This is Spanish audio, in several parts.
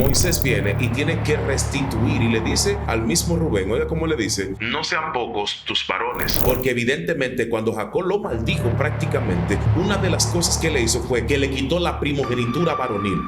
Moisés viene y tiene que restituir y le dice al mismo Rubén, oiga cómo le dice, no sean pocos tus varones, porque evidentemente cuando Jacob lo maldijo prácticamente, una de las cosas que le hizo fue que le quitó la primogenitura varonil.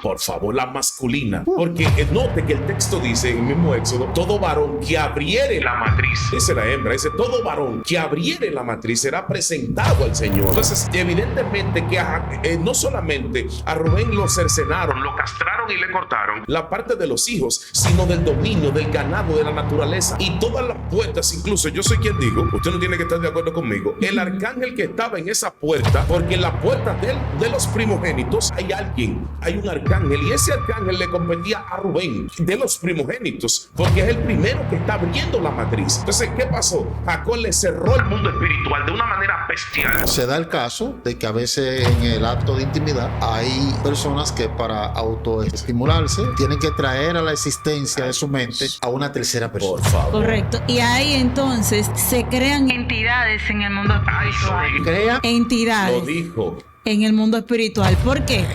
Por favor, la masculina, porque note que el texto dice en el mismo Éxodo, todo varón que abriere la matriz, dice la hembra, dice todo varón que abriere la matriz será presentado al Señor. Entonces evidentemente que no solamente a Rubén lo cercenaron, lo castraron y le cortaron la parte de los hijos, sino del dominio, del ganado, de la naturaleza y todas las puertas. Incluso yo soy quien digo, usted no tiene que estar de acuerdo conmigo, el arcángel que estaba en esa puerta, porque en la puerta de los primogénitos hay alguien, hay un arcángel, y ese arcángel le competía a Rubén de los primogénitos, porque es el primero que está abriendo la matriz. Entonces, ¿qué pasó? Jacob le cerró el mundo espiritual de una manera bestial. Se da el caso de que a veces en el acto de intimidad hay personas que para autoestimularse tienen que traer a la existencia de su mente a una tercera persona. Por favor. Correcto. Y ahí entonces se crean entidades en el mundo espiritual. Crea Entidades Lo dijo. en el mundo espiritual. ¿Por qué?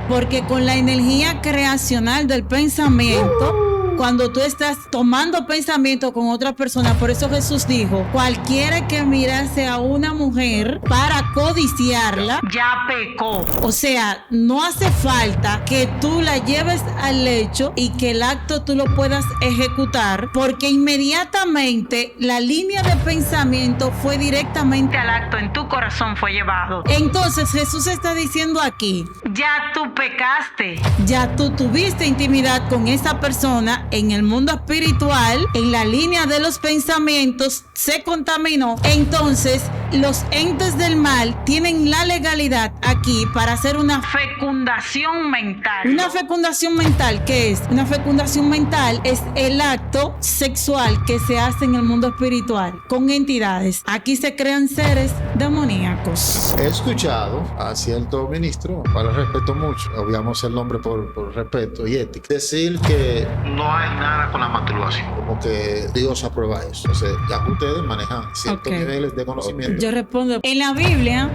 Porque con la energía creacional del pensamiento, cuando tú estás tomando pensamiento con otra persona, por eso Jesús dijo, cualquiera que mirase a una mujer para codiciarla, ya pecó. O sea, no hace falta que tú la lleves al lecho y que el acto tú lo puedas ejecutar, porque inmediatamente la línea de pensamiento fue directamente al acto, en tu corazón fue llevado. Entonces Jesús está diciendo aquí, ya tú pecaste, ya tú tuviste intimidad con esa persona en el mundo espiritual, en la línea de los pensamientos, se contaminó. Entonces los entes del mal tienen la legalidad aquí para hacer una fecundación mental. Una fecundación mental, ¿qué es? Una fecundación mental es el acto sexual que se hace en el mundo espiritual con entidades. Aquí se crean seres demoníacos. He escuchado a cierto ministro, para el respeto mucho, obviamos el nombre por respeto y ética, decir que no hay nada con la masturbación, como que Dios aprueba eso. O sea, ya que ustedes manejan ciertos niveles de conocimiento. Yo respondo, en la Biblia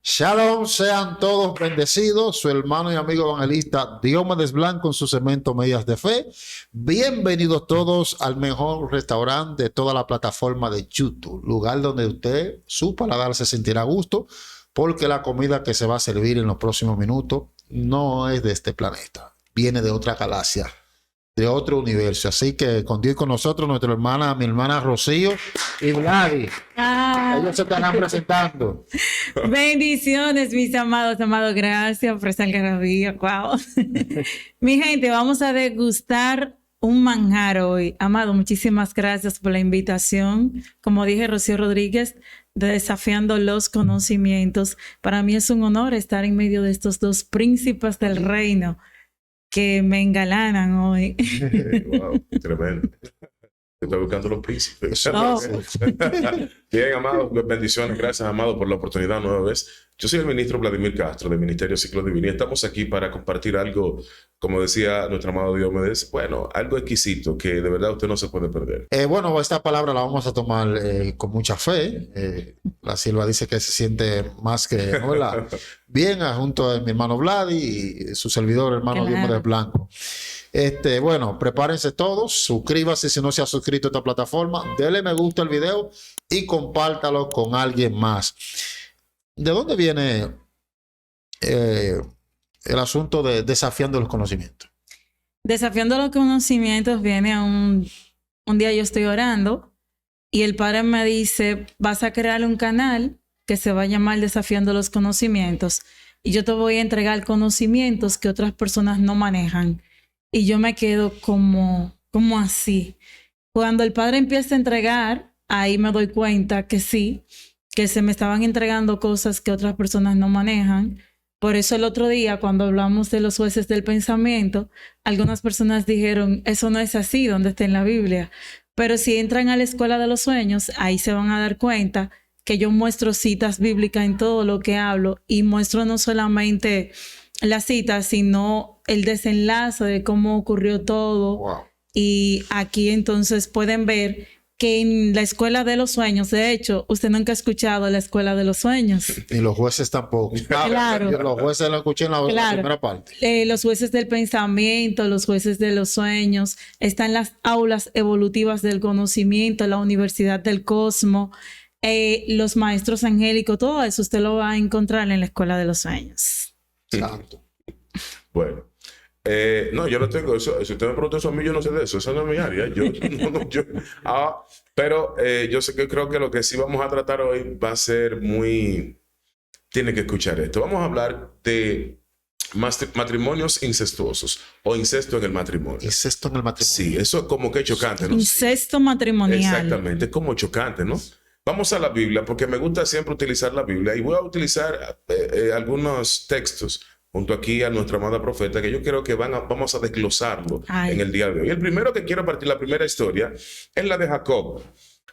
Shalom, sean todos bendecidos. Su hermano y amigo evangelista Diomedes Blanco con su segmento Medias de Fe. Bienvenidos todos al mejor restaurante de toda la plataforma de YouTube, lugar donde usted, su paladar se sentirá a gusto, porque la comida que se va a servir en los próximos minutos no es de este planeta, viene de otra galaxia, de otro universo. Así que con Dios y con nosotros, mi hermana Rocío y Vladi. Ellos se estarán presentando. Bendiciones, mis amados, gracias por esa algarabía. Wow. Mi gente, vamos a degustar un manjar hoy. Amado, muchísimas gracias por la invitación. Como dije, Rocío Rodríguez, de Desafiando los Conocimientos. Para mí es un honor estar en medio de estos dos príncipes del reino que me engalanan hoy. Wow, tremendo. Estoy buscando los príncipes. Oh. Bien, amado, bendiciones. Gracias, amado, por la oportunidad nueva vez. Yo soy el ministro Vladimir Castro del Ministerio Ciclo Divino y estamos aquí para compartir algo, como decía nuestro amado Diomedes, bueno, algo exquisito que de verdad usted no se puede perder. Bueno, esta palabra la vamos a tomar con mucha fe. La Silva dice que se siente más que hola, bien, junto a mi hermano Vladi y su servidor, hermano Diomedes Blanco. Bueno, prepárense todos, suscríbase si no se ha suscrito a esta plataforma, denle me gusta al video y compártalo con alguien más. ¿De dónde viene el asunto de desafiando los conocimientos? Desafiando los conocimientos viene a un día yo estoy orando y el Padre me dice, vas a crear un canal que se va a llamar Desafiando los Conocimientos y yo te voy a entregar conocimientos que otras personas no manejan. Y yo me quedo como así. Cuando el Padre empieza a entregar, ahí me doy cuenta que sí, que se me estaban entregando cosas que otras personas no manejan, Por eso el otro día, cuando hablamos de los jueces del pensamiento, algunas personas dijeron, eso no es así, ¿dónde está en la Biblia? Pero si entran a la escuela de los sueños, ahí se van a dar cuenta que yo muestro citas bíblicas en todo lo que hablo y muestro no solamente las citas, sino el desenlace de cómo ocurrió todo. Wow. Y aquí entonces pueden ver que en la escuela de los sueños, de hecho, usted nunca ha escuchado la escuela de los sueños. Y los jueces tampoco. Claro. Yo los jueces lo escuché en la primera parte. Los jueces del pensamiento, los jueces de los sueños, están las aulas evolutivas del conocimiento, la Universidad del Cosmos, los maestros angélicos, todo eso usted lo va a encontrar en la escuela de los sueños. Exacto. Bueno. No, yo no tengo eso. Si usted me pregunta eso a mí, yo no sé de eso. Eso no es mi área. Pero yo sé que creo que lo que sí vamos a tratar hoy va a ser muy... Tiene que escuchar esto. Vamos a hablar de matrimonios incestuosos o incesto en el matrimonio. Incesto en el matrimonio. Sí, eso es como que chocante, ¿no? Incesto matrimonial. Exactamente, es como chocante, ¿no? Vamos a la Biblia porque me gusta siempre utilizar la Biblia y voy a utilizar algunos textos junto aquí a nuestra amada profeta, que yo creo que vamos a desglosarlo en el día de hoy. El primero que quiero partir, la primera historia, es la de Jacob.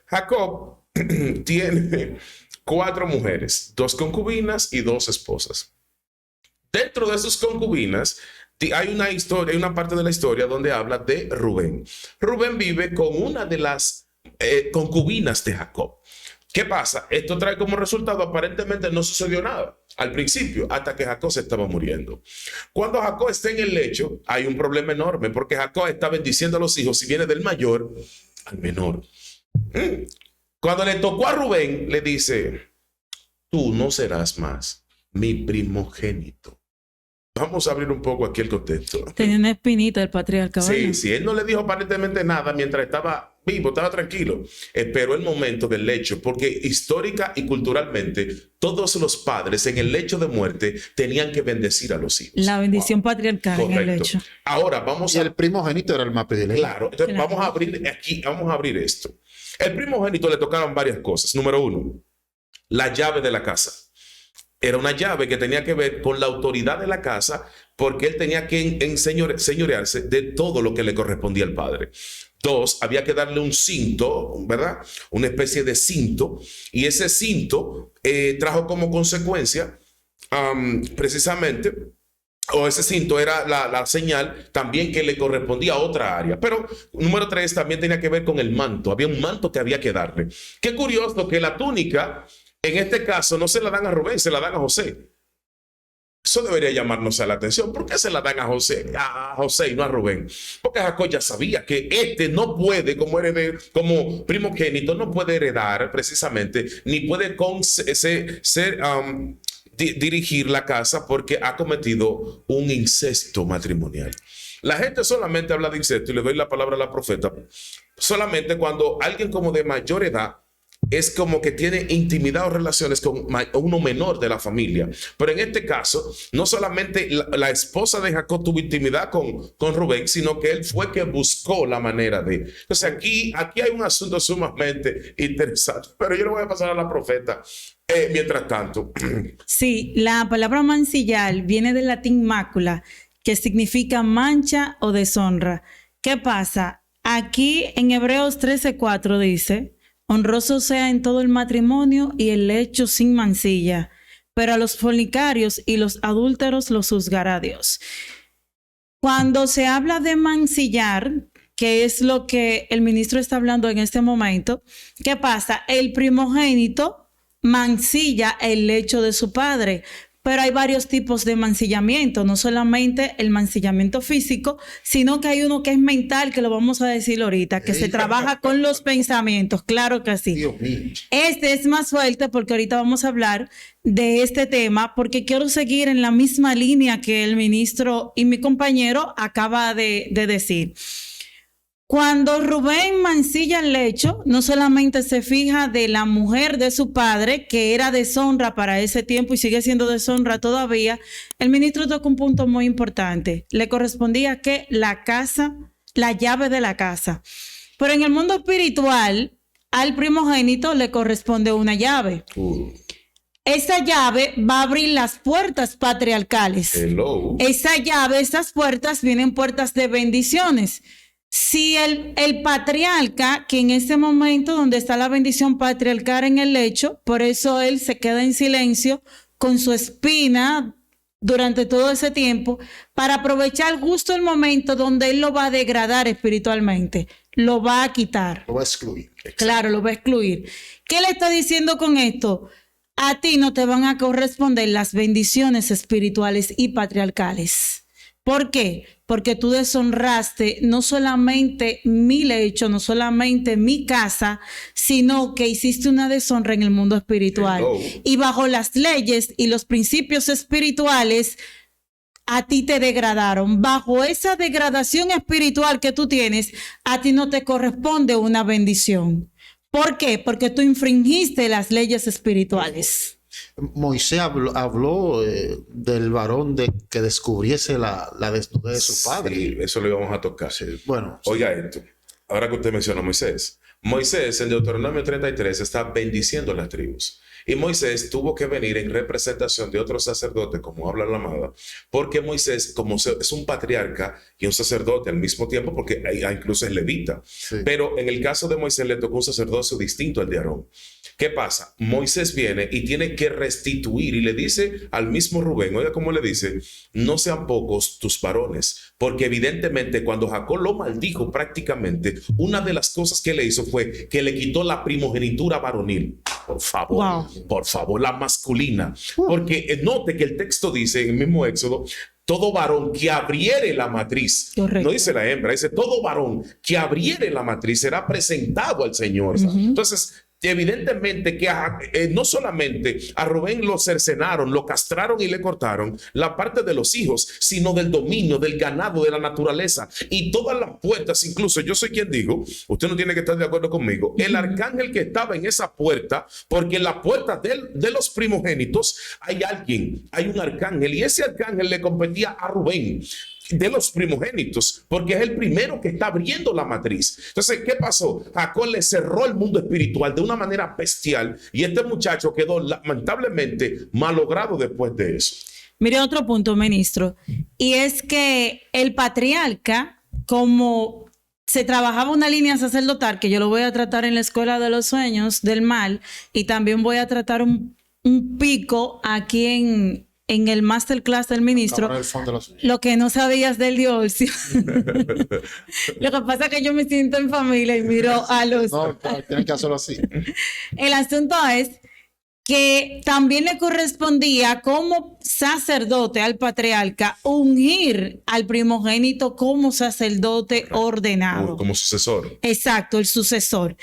Jacob tiene 4 mujeres, 2 concubinas y 2 esposas. Dentro de sus concubinas hay una historia, hay una parte de la historia donde habla de Rubén. Rubén vive con una de las concubinas de Jacob. ¿Qué pasa? Esto trae como resultado, aparentemente no sucedió nada al principio, hasta que Jacob se estaba muriendo. Cuando Jacob está en el lecho, hay un problema enorme, porque Jacob está bendiciendo a los hijos, si viene del mayor al menor. Cuando le tocó a Rubén, le dice, tú no serás más mi primogénito. Vamos a abrir un poco aquí el contexto. Tenía una espinita el patriarca. Sí, él no le dijo aparentemente nada mientras estaba vivo, estaba tranquilo. Esperó el momento del lecho, porque histórica y culturalmente todos los padres en el lecho de muerte tenían que bendecir a los hijos. La bendición patriarcal en el lecho. Ahora vamos y el primogénito era el más predilecto. Claro, entonces vamos a abrir aquí, vamos a abrir esto. El primogénito le tocaron varias cosas. Número 1, la llave de la casa. Era una llave que tenía que ver con la autoridad de la casa, porque él tenía que enseñorearse de todo lo que le correspondía al padre. 2, había que darle un cinto, ¿verdad? Una especie de cinto, y ese cinto trajo como consecuencia precisamente, o ese cinto era la señal también que le correspondía a otra área. Pero número 3 también tenía que ver con el manto. Había un manto que había que darle. Qué curioso que la túnica, en este caso, no se la dan a Rubén, se la dan a José. Eso debería llamarnos a la atención. ¿Por qué se la dan a José y no a Rubén? Porque Jacob ya sabía que este no puede, como primogénito, no puede heredar precisamente, ni puede dirigir la casa porque ha cometido un incesto matrimonial. La gente solamente habla de incesto, y le doy la palabra a la profeta, solamente cuando alguien como de mayor edad es como que tiene intimidad o relaciones con uno menor de la familia. Pero en este caso, no solamente la esposa de Jacob tuvo intimidad con Rubén, sino que él fue que buscó la manera de... Entonces aquí hay un asunto sumamente interesante, pero yo le voy a pasar a la profeta. Mientras tanto. Sí, la palabra mancillar viene del latín mácula, que significa mancha o deshonra. ¿Qué pasa? Aquí en Hebreos 13:4 dice... honroso sea en todo el matrimonio y el lecho sin mancilla, pero a los fornicarios y los adúlteros los juzgará Dios. Cuando se habla de mancillar, que es lo que el ministro está hablando en este momento, ¿qué pasa? El primogénito mancilla el lecho de su padre. Pero hay varios tipos de mancillamiento, no solamente el mancillamiento físico, sino que hay uno que es mental, que lo vamos a decir ahorita, que se trabaja con los pensamientos, claro que sí. Dios mío. Este es más fuerte porque ahorita vamos a hablar de este tema, porque quiero seguir en la misma línea que el ministro y mi compañero acaba de decir. Cuando Rubén mancilla el lecho, no solamente se fija de la mujer de su padre, que era deshonra para ese tiempo y sigue siendo deshonra todavía, el ministro tocó un punto muy importante. Le correspondía que la casa, la llave de la casa. Pero en el mundo espiritual, al primogénito le corresponde una llave. esa llave va a abrir las puertas patriarcales. Hello. Esa llave, esas puertas vienen puertas de bendiciones. Si el patriarca, que en ese momento donde está la bendición patriarcal en el lecho, por eso él se queda en silencio con su espina durante todo ese tiempo, para aprovechar justo el momento donde él lo va a degradar espiritualmente, lo va a quitar. Lo va a excluir. Claro, lo va a excluir. ¿Qué le está diciendo con esto? A ti no te van a corresponder las bendiciones espirituales y patriarcales. ¿Por qué? Porque tú deshonraste no solamente mi lecho, no solamente mi casa, sino que hiciste una deshonra en el mundo espiritual. Hello. Y bajo las leyes y los principios espirituales, a ti te degradaron. Bajo esa degradación espiritual que tú tienes, a ti no te corresponde una bendición. ¿Por qué? Porque tú infringiste las leyes espirituales. Moisés habló del varón que descubriese la desnudez de su padre. Sí, eso lo íbamos a tocar. Bueno, Oiga esto, ahora que usted menciona a Moisés. Moisés en Deuteronomio 33 está bendiciendo las tribus. Y Moisés tuvo que venir en representación de otro sacerdote, como habla la amada, porque Moisés, como es un patriarca y un sacerdote al mismo tiempo, porque incluso es levita. sí. Pero en el caso de Moisés le tocó un sacerdocio distinto al de Aarón. ¿Qué pasa? Moisés viene y tiene que restituir y le dice al mismo Rubén, oiga cómo le dice, no sean pocos tus varones, porque evidentemente cuando Jacob lo maldijo prácticamente, una de las cosas que le hizo fue que le quitó la primogenitura varonil. Por favor, la masculina. Porque note que el texto dice en el mismo Éxodo, todo varón que abriere la matriz. Correcto. No dice la hembra, dice todo varón que abriere la matriz será presentado al Señor. Entonces, evidentemente que no solamente a Rubén lo cercenaron, lo castraron y le cortaron la parte de los hijos, sino del dominio, del ganado, de la naturaleza y todas las puertas. Incluso yo soy quien digo, usted no tiene que estar de acuerdo conmigo, el arcángel que estaba en esa puerta, porque en la puerta de los primogénitos hay un arcángel, y ese arcángel le competía a Rubén de los primogénitos, porque es el primero que está abriendo la matriz. Entonces, ¿qué pasó? Jacob le cerró el mundo espiritual de una manera bestial y este muchacho quedó lamentablemente malogrado después de eso. Mire otro punto, ministro, y es que el patriarca, como se trabajaba una línea sacerdotal, que yo lo voy a tratar en la Escuela de los Sueños del Mal, y también voy a tratar un pico aquí en el masterclass del ministro, lo que no sabías del divorcio. Lo que pasa es que yo me siento en familia y miro a los... No, tienen que hacerlo así. El asunto es que también le correspondía como sacerdote al patriarca ungir al primogénito como sacerdote ordenado. Como sucesor. Exacto, el sucesor.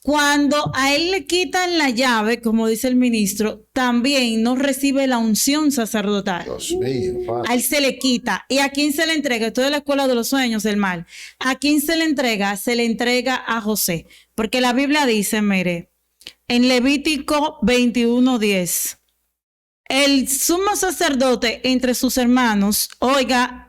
Cuando a él le quitan la llave, como dice el ministro, también no recibe la unción sacerdotal. Dios mío, padre. A él se le quita. ¿Y a quién se le entrega? Esto es la escuela de los sueños del mal. ¿A quién se le entrega? Se le entrega a José. Porque la Biblia dice, mire, en Levítico 21:10, el sumo sacerdote entre sus hermanos, oiga,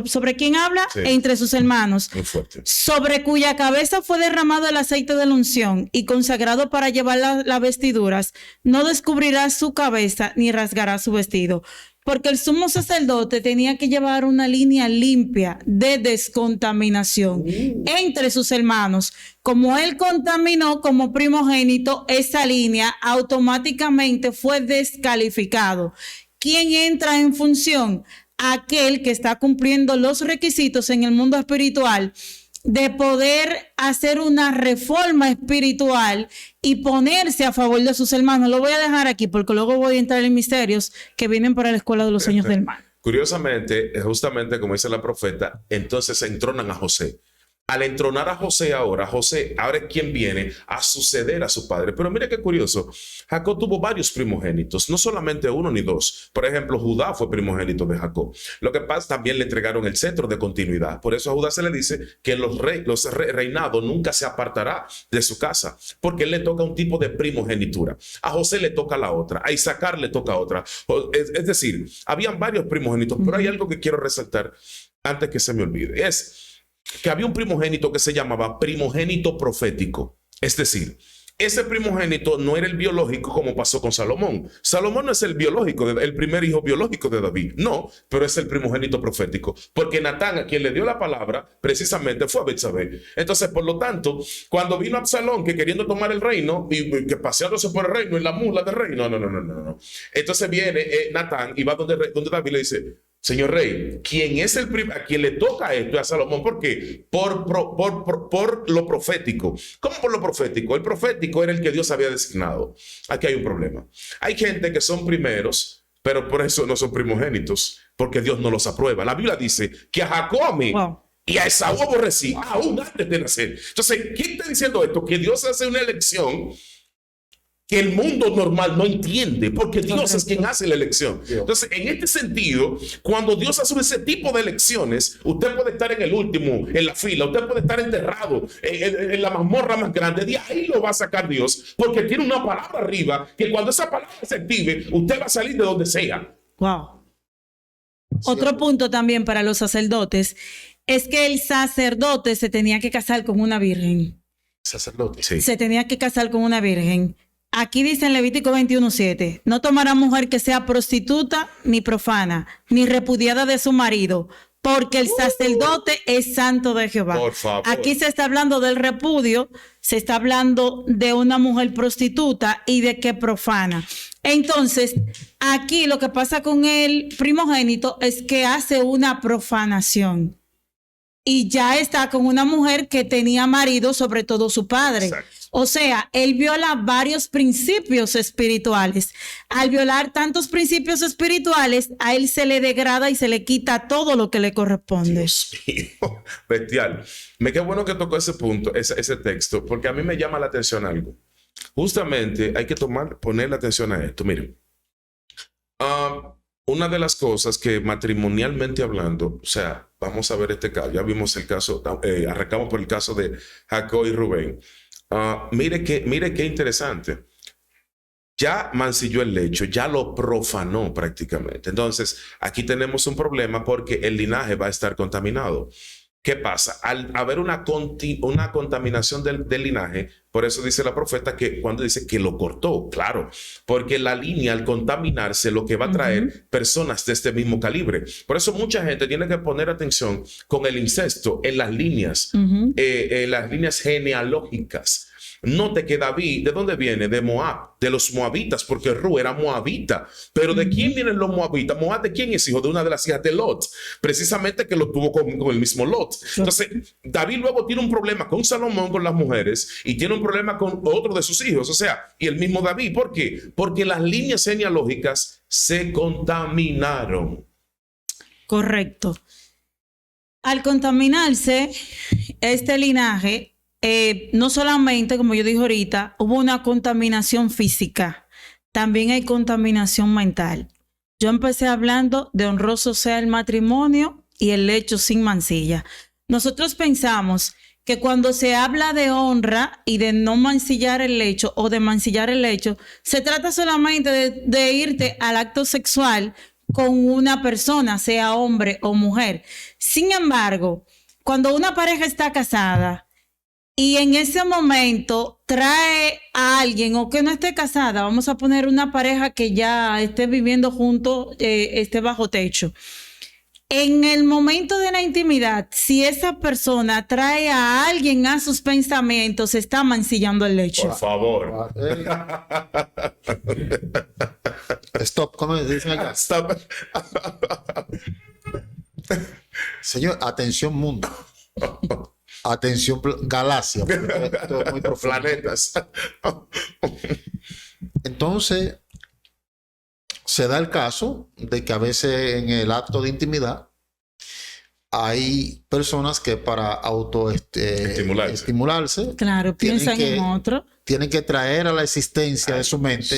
¿sobre quién habla? Sí. Entre sus hermanos. Muy fuerte. Sobre cuya cabeza fue derramado el aceite de la unción y consagrado para llevar las vestiduras, no descubrirá su cabeza ni rasgará su vestido. Porque el sumo sacerdote tenía que llevar una línea limpia de descontaminación entre sus hermanos. Como él contaminó como primogénito, esa línea automáticamente fue descalificado. ¿Quién entra en función? Aquel que está cumpliendo los requisitos en el mundo espiritual de poder hacer una reforma espiritual y ponerse a favor de sus hermanos. Lo voy a dejar aquí porque luego voy a entrar en misterios que vienen para la Escuela de los Sueños del Mal. Curiosamente, justamente como dice la profeta, entonces entronan a José. Al entronar a José ahora es quien viene a suceder a su padre. Pero mire qué curioso, Jacob tuvo varios primogénitos, no solamente uno ni dos. Por ejemplo, Judá fue primogénito de Jacob. Lo que pasa, también le entregaron el cetro de continuidad. Por eso a Judá se le dice que los reinados nunca se apartará de su casa, porque él le toca un tipo de primogenitura. A José le toca la otra, a Isaacar le toca otra. Es decir, habían varios primogénitos, pero hay algo que quiero resaltar antes que se me olvide. Es que había un primogénito que se llamaba primogénito profético. Es decir, ese primogénito no era el biológico como pasó con Salomón. Salomón no es el biológico, el primer hijo biológico de David, no, pero es el primogénito profético, porque Natán, a quien le dio la palabra, precisamente fue a Betsabé. Entonces, por lo tanto, cuando vino Absalón, que queriendo tomar el reino, y que paseándose por el reino, en la mula del reino, no. Entonces viene Natán y va donde David le dice: señor rey, ¿quién es a quien le toca esto? A Salomón. ¿Por qué? Por lo profético. ¿Cómo por lo profético? El profético era el que Dios había designado. Aquí hay un problema. Hay gente que son primeros, pero por eso no son primogénitos, porque Dios no los aprueba. La Biblia dice que a Jacob y a Esaú aborrecí, aún antes de nacer. Entonces, ¿quién está diciendo esto? Que Dios hace una elección que el mundo normal no entiende, porque Dios es quien hace la elección. Entonces, en este sentido, cuando Dios hace ese tipo de elecciones, usted puede estar en el último, en la fila, usted puede estar enterrado en la mazmorra más grande, de ahí lo va a sacar Dios, porque tiene una palabra arriba, que cuando esa palabra se active, usted va a salir de donde sea. Wow. Otro punto también para los sacerdotes es que el sacerdote se tenía que casar con una virgen. Sacerdote, sí. Se tenía que casar con una virgen. Aquí dice en Levítico 21:7, no tomará mujer que sea prostituta, ni profana, ni repudiada de su marido, porque el sacerdote es santo de Jehová. Por favor. Aquí se está hablando del repudio, se está hablando de una mujer prostituta y de que profana. Entonces, aquí lo que pasa con el primogénito es que hace una profanación. Y ya está con una mujer que tenía marido, sobre todo su padre. Exacto. O sea, él viola varios principios espirituales. Al violar tantos principios espirituales, a él se le degrada y se le quita todo lo que le corresponde. Dios mío, bestial. Qué bueno que tocó ese punto, ese texto, porque a mí me llama la atención algo. Justamente hay que ponerle atención a esto. Miren, una de las cosas que matrimonialmente hablando, o sea, vamos a ver este caso, ya vimos el caso, arrancamos por el caso de Jacob y Rubén. Mire qué interesante. Ya mancilló el lecho, ya lo profanó prácticamente. Entonces, aquí tenemos un problema porque el linaje va a estar contaminado. ¿Qué pasa? Al haber una contaminación del linaje, por eso dice la profeta que cuando dice que lo cortó, claro, porque la línea al contaminarse lo que va a traer personas de este mismo calibre. Por eso mucha gente tiene que poner atención con el incesto en las líneas genealógicas. Note que David, ¿de dónde viene? De Moab, de los moabitas, porque Ru era moabita. Pero ¿de quién vienen los moabitas? Moab, ¿de quién es hijo? De una de las hijas de Lot, precisamente que lo tuvo con el mismo Lot. Entonces, David luego tiene un problema con Salomón, con las mujeres, y tiene un problema con otro de sus hijos, o sea, y el mismo David. ¿Por qué? Porque las líneas genealógicas se contaminaron. Correcto. Al contaminarse este linaje, no solamente, como yo dije ahorita, hubo una contaminación física, también hay contaminación mental. Yo empecé hablando de honroso sea el matrimonio y el lecho sin mancilla. Nosotros pensamos que cuando se habla de honra y de no mancillar el lecho o de mancillar el lecho, se trata solamente de irte al acto sexual con una persona, sea hombre o mujer. Sin embargo, cuando una pareja está casada, y en ese momento trae a alguien o que no esté casada, vamos a poner una pareja que ya esté viviendo juntos, esté bajo techo. En el momento de la intimidad, si esa persona trae a alguien a sus pensamientos, está mancillando el lecho. Por favor. Stop, ¿cómo dicen acá? Stop. Señor, atención mundo. Atención galaxia. Esto es muy profundo. Planetas. Entonces, se da el caso de que a veces en el acto de intimidad hay personas que para estimularse, claro, piensan en otro. Tienen que traer a la existencia de su mente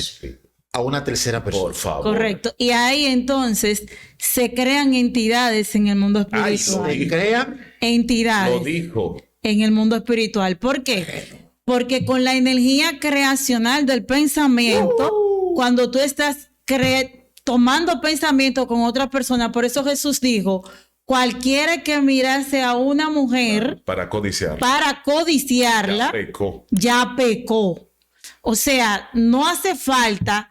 a una tercera persona. Por favor. Correcto. Y ahí entonces se crean entidades en el mundo espiritual. Se crean entidades. Lo dijo. En el mundo espiritual. ¿Por qué? Porque con la energía creacional del pensamiento, cuando tú estás tomando pensamiento con otra persona, por eso Jesús dijo, cualquiera que mirase a una mujer para codiciarla, ya pecó. O sea, no hace falta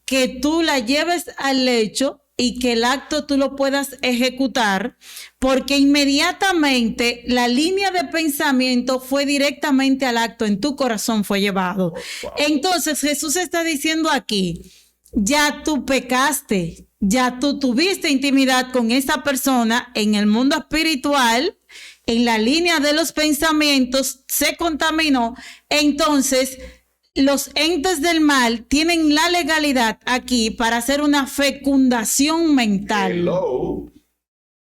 que tú la lleves al lecho y que el acto tú lo puedas ejecutar, porque inmediatamente la línea de pensamiento fue directamente al acto, en tu corazón fue llevado. Entonces Jesús está diciendo aquí, ya tú pecaste, ya tú tuviste intimidad con esa persona en el mundo espiritual, en la línea de los pensamientos, se contaminó. Entonces, los entes del mal tienen la legalidad aquí para hacer una fecundación mental. Hello.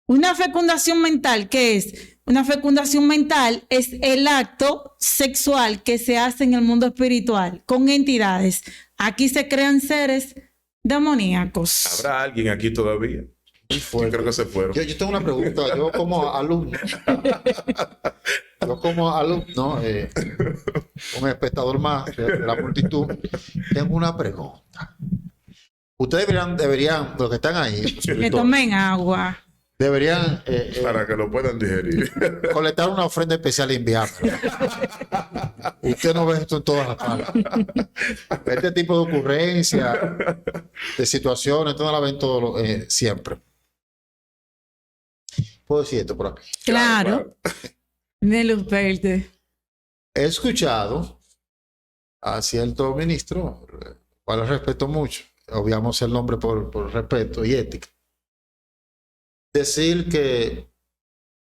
Una fecundación mental, ¿qué es? Una fecundación mental es el acto sexual que se hace en el mundo espiritual con entidades. Aquí se crean seres demoníacos. ¿Habrá alguien aquí todavía? Yo creo que se fueron. Yo tengo una pregunta. Yo como alumno, un espectador más de la multitud, tengo una pregunta. Ustedes deberían, los que están ahí, Que tomen agua. deberían Para que lo puedan digerir. colectar una ofrenda especial e enviármela. Usted no ve esto en todas las partes. Este tipo de ocurrencias, de situaciones, todas las ven siempre. Puedo decir esto por aquí. Claro. De luz verde. He escuchado a cierto ministro, cual respeto mucho, obviamos el nombre por respeto y ética, decir que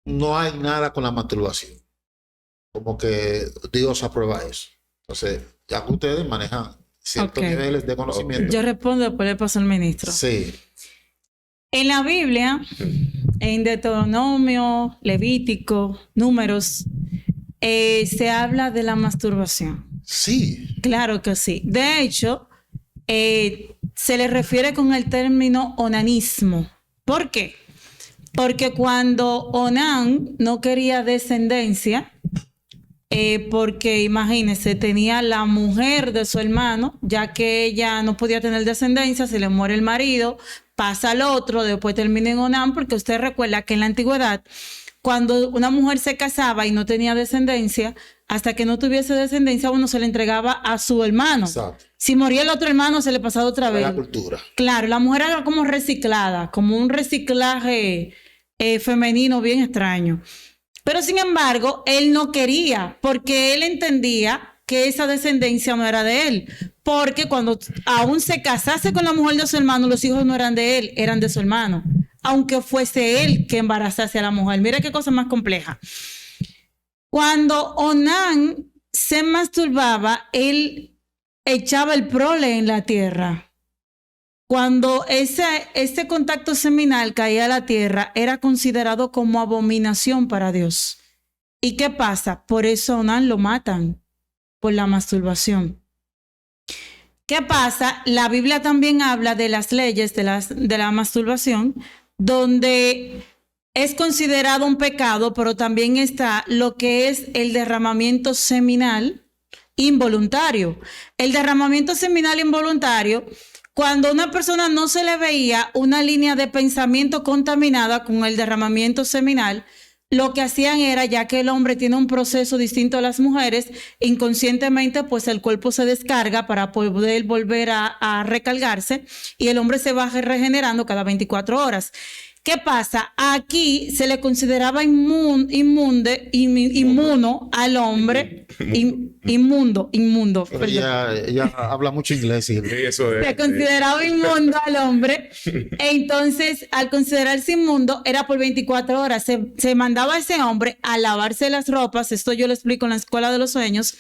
no hay nada con la masturbación. Como que Dios aprueba eso. Entonces, ya que ustedes manejan ciertos niveles de conocimiento. Yo respondo, después le paso al ministro. Sí. En la Biblia, en Deuteronomio, Levítico, Números, se habla de la masturbación. Sí. Claro que sí. De hecho, se le refiere con el término onanismo. ¿Por qué? Porque cuando Onán no quería descendencia, porque imagínense, tenía la mujer de su hermano, ya que ella no podía tener descendencia, se le muere el marido, pasa al otro, después termina en Onán, porque usted recuerda que en la antigüedad, cuando una mujer se casaba y no tenía descendencia, hasta que no tuviese descendencia, bueno, se le entregaba a su hermano. Exacto. Si moría el otro hermano, se le pasaba otra vez. La cultura. Claro, la mujer era como reciclada, como un reciclaje femenino bien extraño. Pero sin embargo, él no quería, porque él entendía que esa descendencia no era de él. Porque cuando aún se casase con la mujer de su hermano, los hijos no eran de él, eran de su hermano. Aunque fuese él que embarazase a la mujer. Mira qué cosa más compleja. Cuando Onán se masturbaba, él echaba el prole en la tierra. Cuando ese contacto seminal caía a la tierra, era considerado como abominación para Dios. ¿Y qué pasa? Por eso a Onán lo matan, por la masturbación. ¿Qué pasa? La Biblia también habla de las leyes de la masturbación, donde es considerado un pecado, pero también está lo que es el derramamiento seminal involuntario. El derramamiento seminal involuntario, cuando a una persona no se le veía una línea de pensamiento contaminada con el derramamiento seminal, lo que hacían era, ya que el hombre tiene un proceso distinto a las mujeres, inconscientemente pues el cuerpo se descarga para poder volver a recargarse y el hombre se va regenerando cada 24 horas. ¿Qué pasa? Aquí se le consideraba inmuno al hombre. Inmundo. Pero ella habla mucho inglés. Sí, eso es. Se consideraba inmundo al hombre. Entonces, al considerarse inmundo, era por 24 horas. Se mandaba a ese hombre a lavarse las ropas. Esto yo lo explico en la Escuela de los Sueños.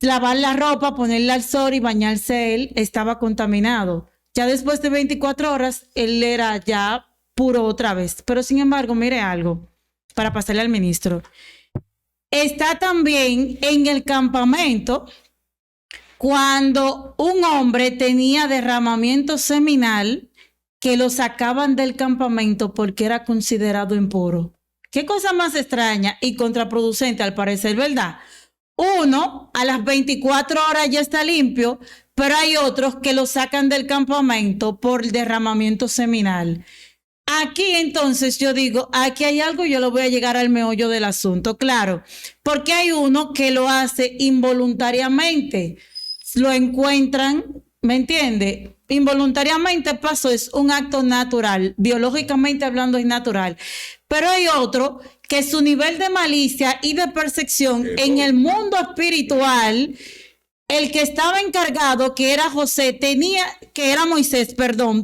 Lavar la ropa, ponerla al sol y bañarse él. Estaba contaminado. Ya después de 24 horas, él era ya puro otra vez. Pero sin embargo, mire algo para pasarle al ministro. Está también en el campamento cuando un hombre tenía derramamiento seminal que lo sacaban del campamento porque era considerado impuro. Qué cosa más extraña y contraproducente al parecer, ¿verdad? Uno, a las 24 horas ya está limpio, pero hay otros que lo sacan del campamento por derramamiento seminal. Aquí entonces yo digo, aquí hay algo, yo lo voy a llegar al meollo del asunto, claro, porque hay uno que lo hace involuntariamente. lo encuentran, ¿me entiende? Involuntariamente pasó, es un acto natural, biológicamente hablando es natural. Pero hay otro que su nivel de malicia y de percepción en el mundo espiritual, el que estaba encargado, que era Moisés,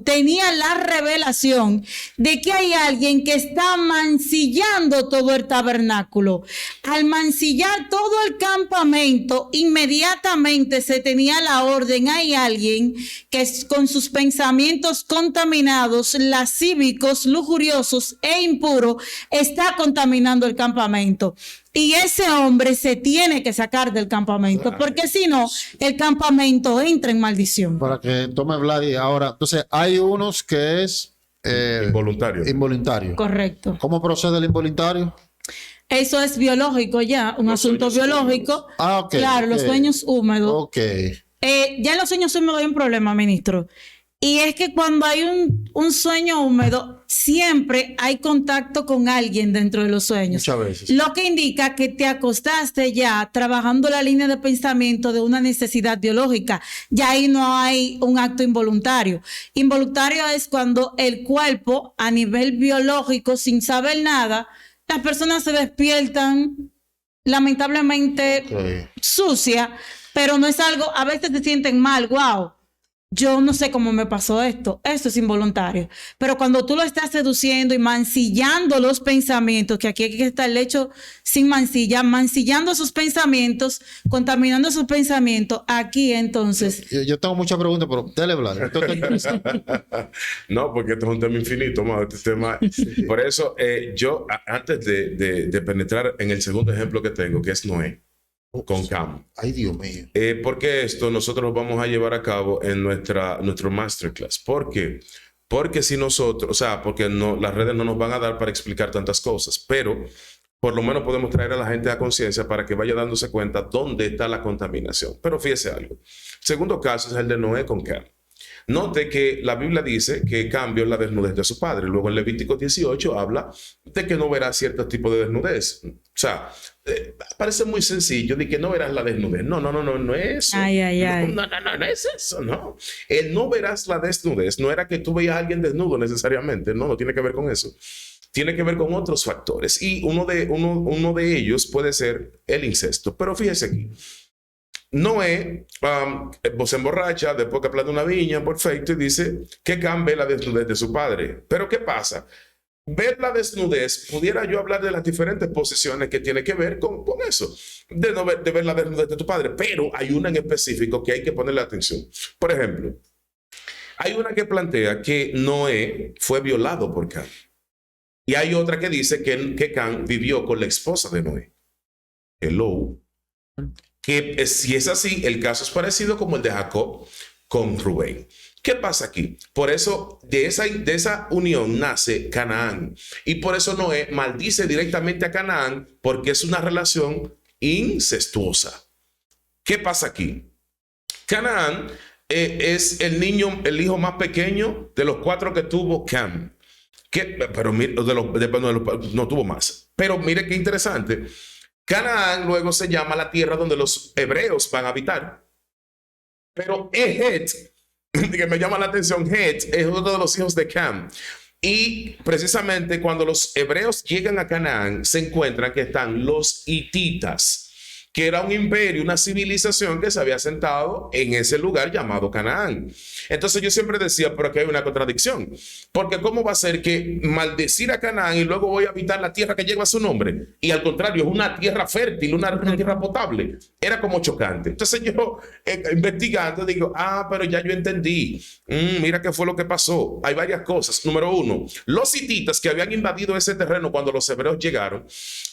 tenía la revelación de que hay alguien que está mancillando todo el tabernáculo. Al mancillar todo el campamento, inmediatamente se tenía la orden, hay alguien que con sus pensamientos contaminados, lascívicos, lujuriosos e impuros, está contaminando el campamento. Y ese hombre se tiene que sacar del campamento, porque si no, el campamento entra en maldición. Para que tome Vladi ahora. Entonces, hay unos que es involuntario. Correcto. ¿Cómo procede el involuntario? Eso es biológico ya, un asunto biológico. Ok. Claro, los sueños húmedos. Ok. Ya en los sueños húmedos hay un problema, ministro. Y es que cuando hay un sueño húmedo, siempre hay contacto con alguien dentro de los sueños. Muchas veces. Lo que indica que te acostaste ya trabajando la línea de pensamiento de una necesidad biológica. Ya ahí no hay un acto involuntario. Involuntario es cuando el cuerpo, a nivel biológico, sin saber nada, las personas se despiertan lamentablemente sucia, pero no es algo, a veces se sienten mal, wow. Yo no sé cómo me pasó esto. Esto es involuntario. Pero cuando tú lo estás seduciendo y mancillando los pensamientos, que aquí hay que estar el hecho sin mancilla, mancillando sus pensamientos, contaminando sus pensamientos, aquí entonces... Yo tengo muchas preguntas, pero dale, Vlad. No, porque esto es un tema infinito, este tema. Por eso, yo, antes de penetrar en el segundo ejemplo que tengo, que es Noé, con Cam. Ay, Dios mío. Porque esto nosotros lo vamos a llevar a cabo en nuestro masterclass. ¿Por qué? Porque si nosotros, o sea, porque las redes no nos van a dar para explicar tantas cosas, pero por lo menos podemos traer a la gente a conciencia para que vaya dándose cuenta dónde está la contaminación. Pero fíjese algo. Segundo caso es el de Noé con Cam. Note que la Biblia dice que Cam vio la desnudez de su padre. Luego en Levítico 18 habla de que no verás cierto tipo de desnudez. O sea, parece muy sencillo de que no verás la desnudez. No es eso. Ay. No es eso, no. El no verás la desnudez no era que tú veías a alguien desnudo necesariamente. No tiene que ver con eso. Tiene que ver con otros factores. Y uno de ellos puede ser el incesto. Pero fíjese aquí. Noé se emborracha después que planta una viña, perfecto, y dice que Cam ve la desnudez de su padre. Pero ¿qué pasa? Ver la desnudez, pudiera yo hablar de las diferentes posiciones que tiene que ver con eso, de ver la desnudez de tu padre, pero hay una en específico que hay que ponerle atención. Por ejemplo, hay una que plantea que Noé fue violado por Cam, y hay otra que dice que Cam vivió con la esposa de Noé. Hello. Que si es así, el caso es parecido como el de Jacob con Rubén. ¿Qué pasa aquí? Por eso de esa unión nace Canaán. Y por eso Noé maldice directamente a Canaán porque es una relación incestuosa. ¿Qué pasa aquí? Canaán es el hijo más pequeño de los 4 que tuvo Cam. Pero no tuvo más. Pero mire qué interesante. Canaán luego se llama la tierra donde los hebreos van a habitar. Pero Het, que me llama la atención, Het es uno de los hijos de Cam. Y precisamente cuando los hebreos llegan a Canaán, se encuentran que están los hititas, que era un imperio, una civilización que se había asentado en ese lugar llamado Canaán. Entonces yo siempre decía, pero aquí hay una contradicción, porque ¿cómo va a ser que maldecir a Canaán y luego voy a habitar la tierra que lleva su nombre? Y al contrario, es una tierra fértil, una tierra potable. Era como chocante. Entonces yo, investigando, digo, pero ya yo entendí. Mira qué fue lo que pasó. Hay varias cosas. Número 1, los hititas que habían invadido ese terreno cuando los hebreos llegaron,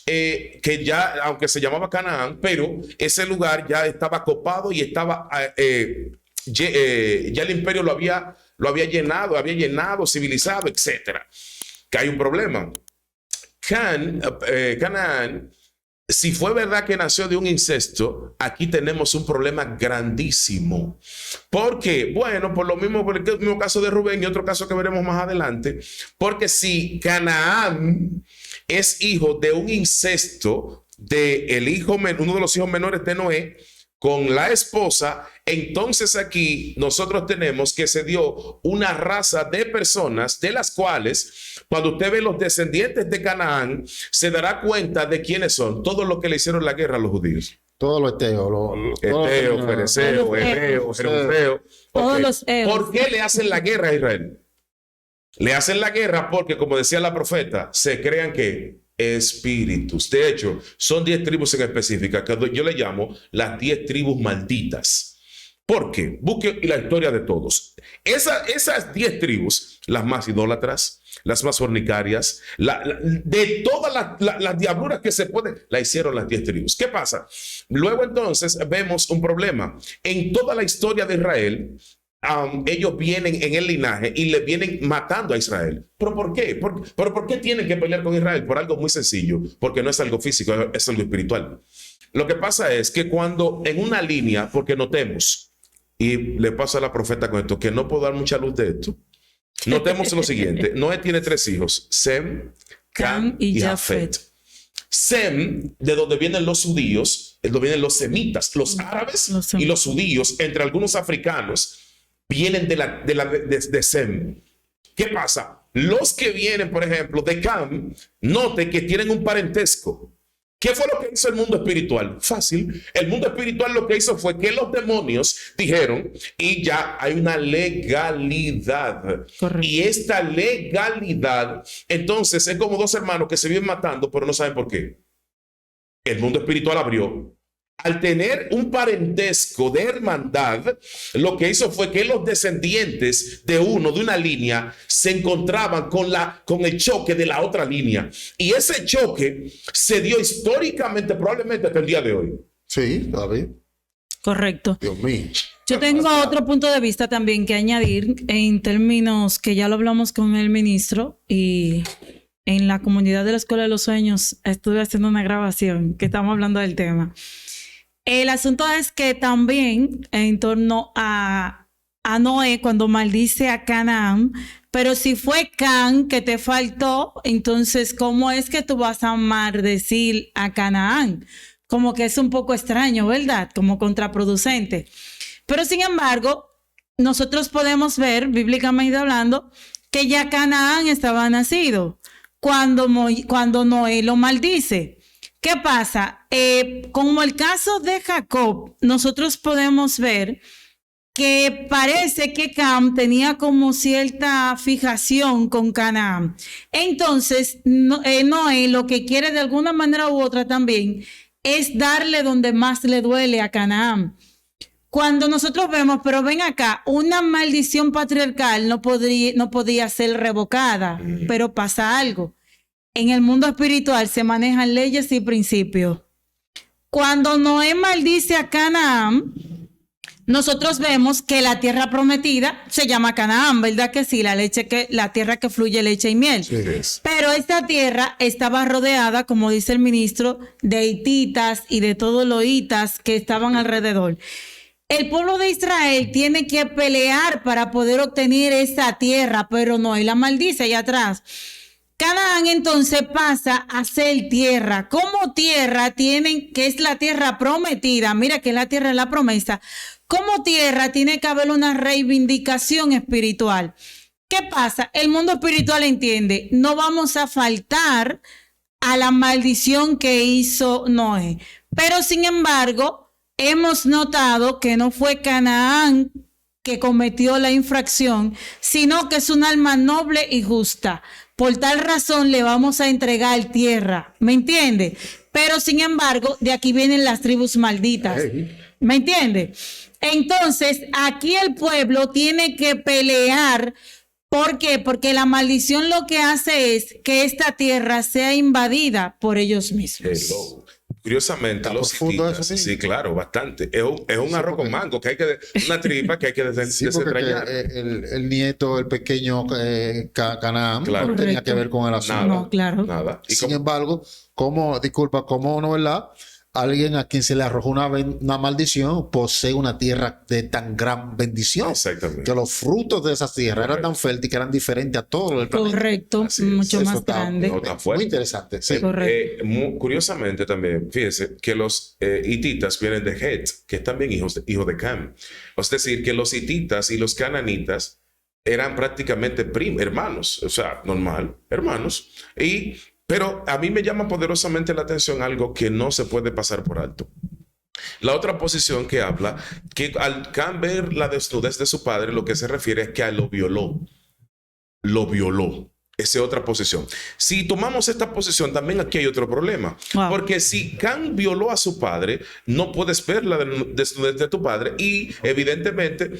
que ya, aunque se llamaba Canaán, pero ese lugar ya estaba copado y estaba, ya el imperio lo había llenado, civilizado, etc. Que hay un problema. Canaán, si fue verdad que nació de un incesto, aquí tenemos un problema grandísimo. ¿Por qué? Bueno, por el mismo caso de Rubén y otro caso que veremos más adelante. Porque si Canaán es hijo de un incesto de uno de los hijos menores de Noé con la esposa, entonces aquí nosotros tenemos que se dio una raza de personas de las cuales, cuando usted ve los descendientes de Canaán, se dará cuenta de quiénes son, todos los que le hicieron la guerra a los judíos. Todos los eteos, Fereceo, Heveo, Jebuseo. Todos los eos. ¿Por qué le hacen la guerra a Israel? Le hacen la guerra porque, como decía la profeta, se crean que espíritus. De hecho, son 10 tribus en específica que yo le llamo las 10 tribus malditas. ¿Por qué? Busque la historia de todos. Esas 10 tribus, las más idólatras, las más fornicarias, de todas las diabluras que se pueden, la hicieron las 10 tribus. ¿Qué pasa? Luego entonces vemos un problema. En toda la historia de Israel, ellos vienen en el linaje y le vienen matando a Israel. ¿Pero por qué? ¿Por qué tienen que pelear con Israel? Por algo muy sencillo, porque no es algo físico, es algo espiritual. Lo que pasa es que cuando en una línea, porque notemos, y le paso a la profeta con esto, que no puedo dar mucha luz de esto, notemos lo siguiente. Noé tiene 3 hijos, Sem, Cam y Jafet. Sem, de donde vienen los judíos, de donde vienen los semitas, los árabes y los judíos, entre algunos africanos, vienen de Sem. ¿Qué pasa? Los que vienen, por ejemplo, de Cam, note que tienen un parentesco. ¿Qué fue lo que hizo el mundo espiritual? Fácil. El mundo espiritual lo que hizo fue que los demonios dijeron, y ya hay una legalidad. Correcto. Y esta legalidad, entonces, es como 2 hermanos que se viven matando, pero no saben por qué. El mundo espiritual abrió. Al tener un parentesco de hermandad, lo que hizo fue que los descendientes de una línea se encontraban con el choque de la otra línea. Y ese choque se dio históricamente, probablemente hasta el día de hoy. Sí, David. Correcto. Dios mío. Yo tengo otro punto de vista también que añadir en términos que ya lo hablamos con el ministro y en la comunidad de la Escuela de los Sueños estuve haciendo una grabación que estamos hablando del tema. El asunto es que también en torno a Noé cuando maldice a Canaán, pero si fue Can que te faltó, entonces ¿cómo es que tú vas a maldecir a Canaán? Como que es un poco extraño, ¿verdad? Como contraproducente. Pero sin embargo, nosotros podemos ver, bíblicamente hablando, que ya Canaán estaba nacido cuando Noé lo maldice. ¿Qué pasa? Como el caso de Jacob, nosotros podemos ver que parece que Cam tenía como cierta fijación con Canaán. Entonces, Noé lo que quiere de alguna manera u otra también es darle donde más le duele a Canaán. Cuando nosotros vemos, pero ven acá, una maldición patriarcal no podía ser revocada, pero pasa algo. En el mundo espiritual se manejan leyes y principios. Cuando Noé maldice a Canaán, nosotros vemos que la tierra prometida se llama Canaán, ¿verdad que sí? La tierra que fluye leche y miel. Sí. Pero esta tierra estaba rodeada, como dice el ministro, de hititas y de todos los hitas que estaban alrededor. El pueblo de Israel tiene que pelear para poder obtener esa tierra, pero Noé la maldice allá atrás. Canaán entonces pasa a ser tierra. Como tierra tienen, que es la tierra prometida, mira que la tierra es la promesa. Como tierra tiene que haber una reivindicación espiritual. ¿Qué pasa? El mundo espiritual entiende, no vamos a faltar a la maldición que hizo Noé. Pero sin embargo, hemos notado que no fue Canaán que cometió la infracción, sino que es un alma noble y justa. Por tal razón le vamos a entregar tierra, ¿me entiende? Pero sin embargo, de aquí vienen las tribus malditas, ¿me entiende? Entonces, aquí el pueblo tiene que pelear. ¿Por qué? Porque la maldición lo que hace es que esta tierra sea invadida por ellos mismos. Curiosamente, los hititas, sí, claro, bastante. Es un arroz con mango, una tripa que hay que desentrañar. El nieto, el pequeño Canaán, claro, no tenía que ver con el asunto. No, claro. Nada. Sin embargo, ¿cómo no, verdad? alguien a quien se le arrojó una maldición posee una tierra de tan gran bendición. Exactamente. Que los frutos de esa tierra eran tan fértiles que eran diferentes a todo lo del planeta. Correcto, Así es. mucho Eso más está grande. No tan fuerte. Muy interesante. Sí. Correcto. Curiosamente también, fíjese que los hititas vienen de Het, que es también hijos de Cam. Es decir, que los hititas y los cananitas eran prácticamente hermanos, o sea, normal, hermanos. Pero a mí me llama poderosamente la atención algo que no se puede pasar por alto. La otra posición que habla, que al Cam ver la desnudez de su padre, lo que se refiere es que a él lo violó. Lo violó. Esa es otra posición. Si tomamos esta posición, también aquí hay otro problema. Wow. Porque si Cam violó a su padre, no puedes ver la desnudez de tu padre. Y evidentemente,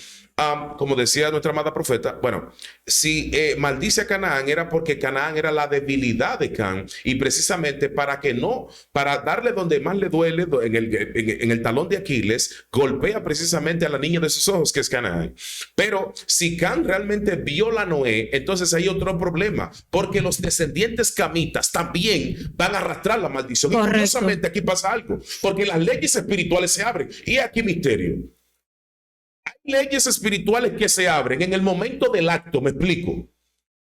como decía nuestra amada profeta, bueno, si maldice a Canaán era porque Canaán era la debilidad de Cam. Y precisamente para darle donde más le duele, en el talón de Aquiles, golpea precisamente a la niña de sus ojos, que es Canaán. Pero si Cam realmente viola a Noé, entonces hay otro problema. Porque los descendientes camitas también van a arrastrar la maldición. Correcto. Y curiosamente aquí pasa algo, porque las leyes espirituales se abren. Y aquí misterio. Hay leyes espirituales que se abren en el momento del acto, me explico.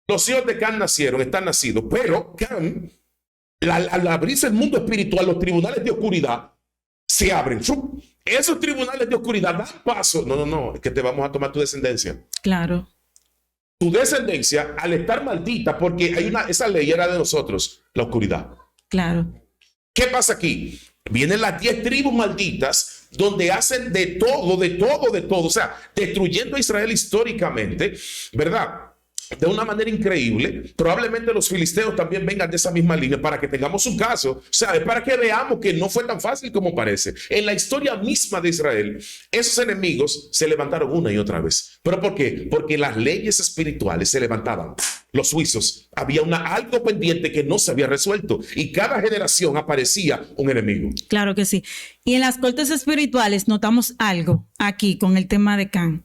Los hijos de Cam están nacidos, pero Cam, al abrirse el mundo espiritual, los tribunales de oscuridad se abren. Esos tribunales de oscuridad dan paso. No, es que te vamos a tomar tu descendencia. Claro. Tu descendencia, al estar maldita, porque esa ley era de nosotros, la oscuridad. Claro. ¿Qué pasa aquí? Vienen las 10 tribus malditas, donde hacen de todo, o sea, destruyendo a Israel históricamente, ¿verdad? De una manera increíble. Probablemente los filisteos también vengan de esa misma línea para que tengamos un caso, ¿sabes? Para que veamos que no fue tan fácil como parece. En la historia misma de Israel, esos enemigos se levantaron una y otra vez. ¿Pero por qué? Porque las leyes espirituales se levantaban. Los suizos, había algo pendiente que no se había resuelto y cada generación aparecía un enemigo. Claro que sí. Y en las cortes espirituales notamos algo aquí con el tema de Cam.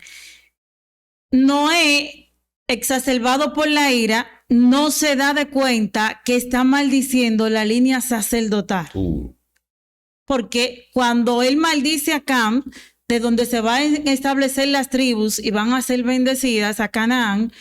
Noé, exacerbado por la ira, no se da de cuenta que está maldiciendo la línea sacerdotal. Porque cuando él maldice a Cam, de donde se van a establecer las tribus y van a ser bendecidas a Canaán,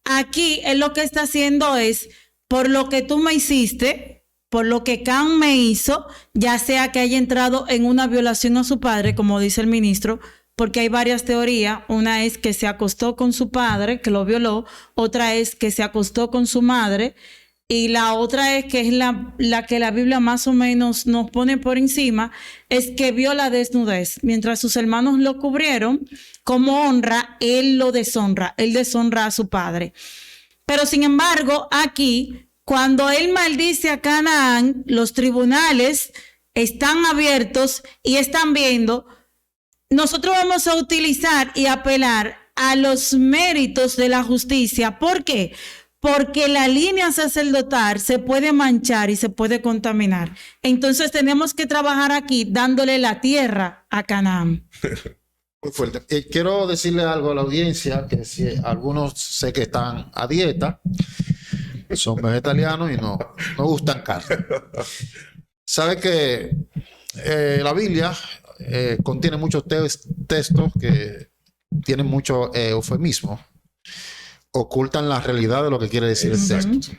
aquí él lo que está haciendo es, por lo que tú me hiciste, por lo que Cam me hizo, ya sea que haya entrado en una violación a su padre, como dice el ministro, porque hay varias teorías. Una es que se acostó con su padre, que lo violó. Otra es que se acostó con su madre. Y la otra es que es la que la Biblia más o menos nos pone por encima, es que vio la desnudez. Mientras sus hermanos lo cubrieron, como honra, él lo deshonra. Él deshonra a su padre. Pero sin embargo, aquí, cuando él maldice a Canaán, los tribunales están abiertos y están viendo. Nosotros vamos a utilizar y apelar a los méritos de la justicia. ¿Por qué? Porque la línea sacerdotal se puede manchar y se puede contaminar. Entonces tenemos que trabajar aquí dándole la tierra a Canaán. Muy fuerte. Quiero decirle algo a la audiencia, que si algunos sé que están a dieta, son vegetarianos y no gustan carne. Sabe que la Biblia contiene muchos textos que tienen mucho eufemismo, ocultan la realidad de lo que quiere decir el texto.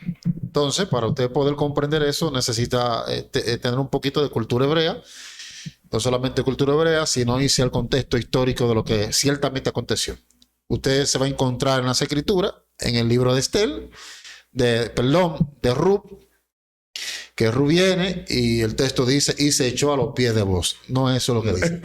Entonces, para usted poder comprender eso, necesita tener un poquito de cultura hebrea, no solamente cultura hebrea, sino irse al contexto histórico de lo que ciertamente aconteció. Usted se va a encontrar en las escrituras, en el libro de Estel, de Rut, que Rut viene y el texto dice, y se echó a los pies de vos. No es eso lo que dice.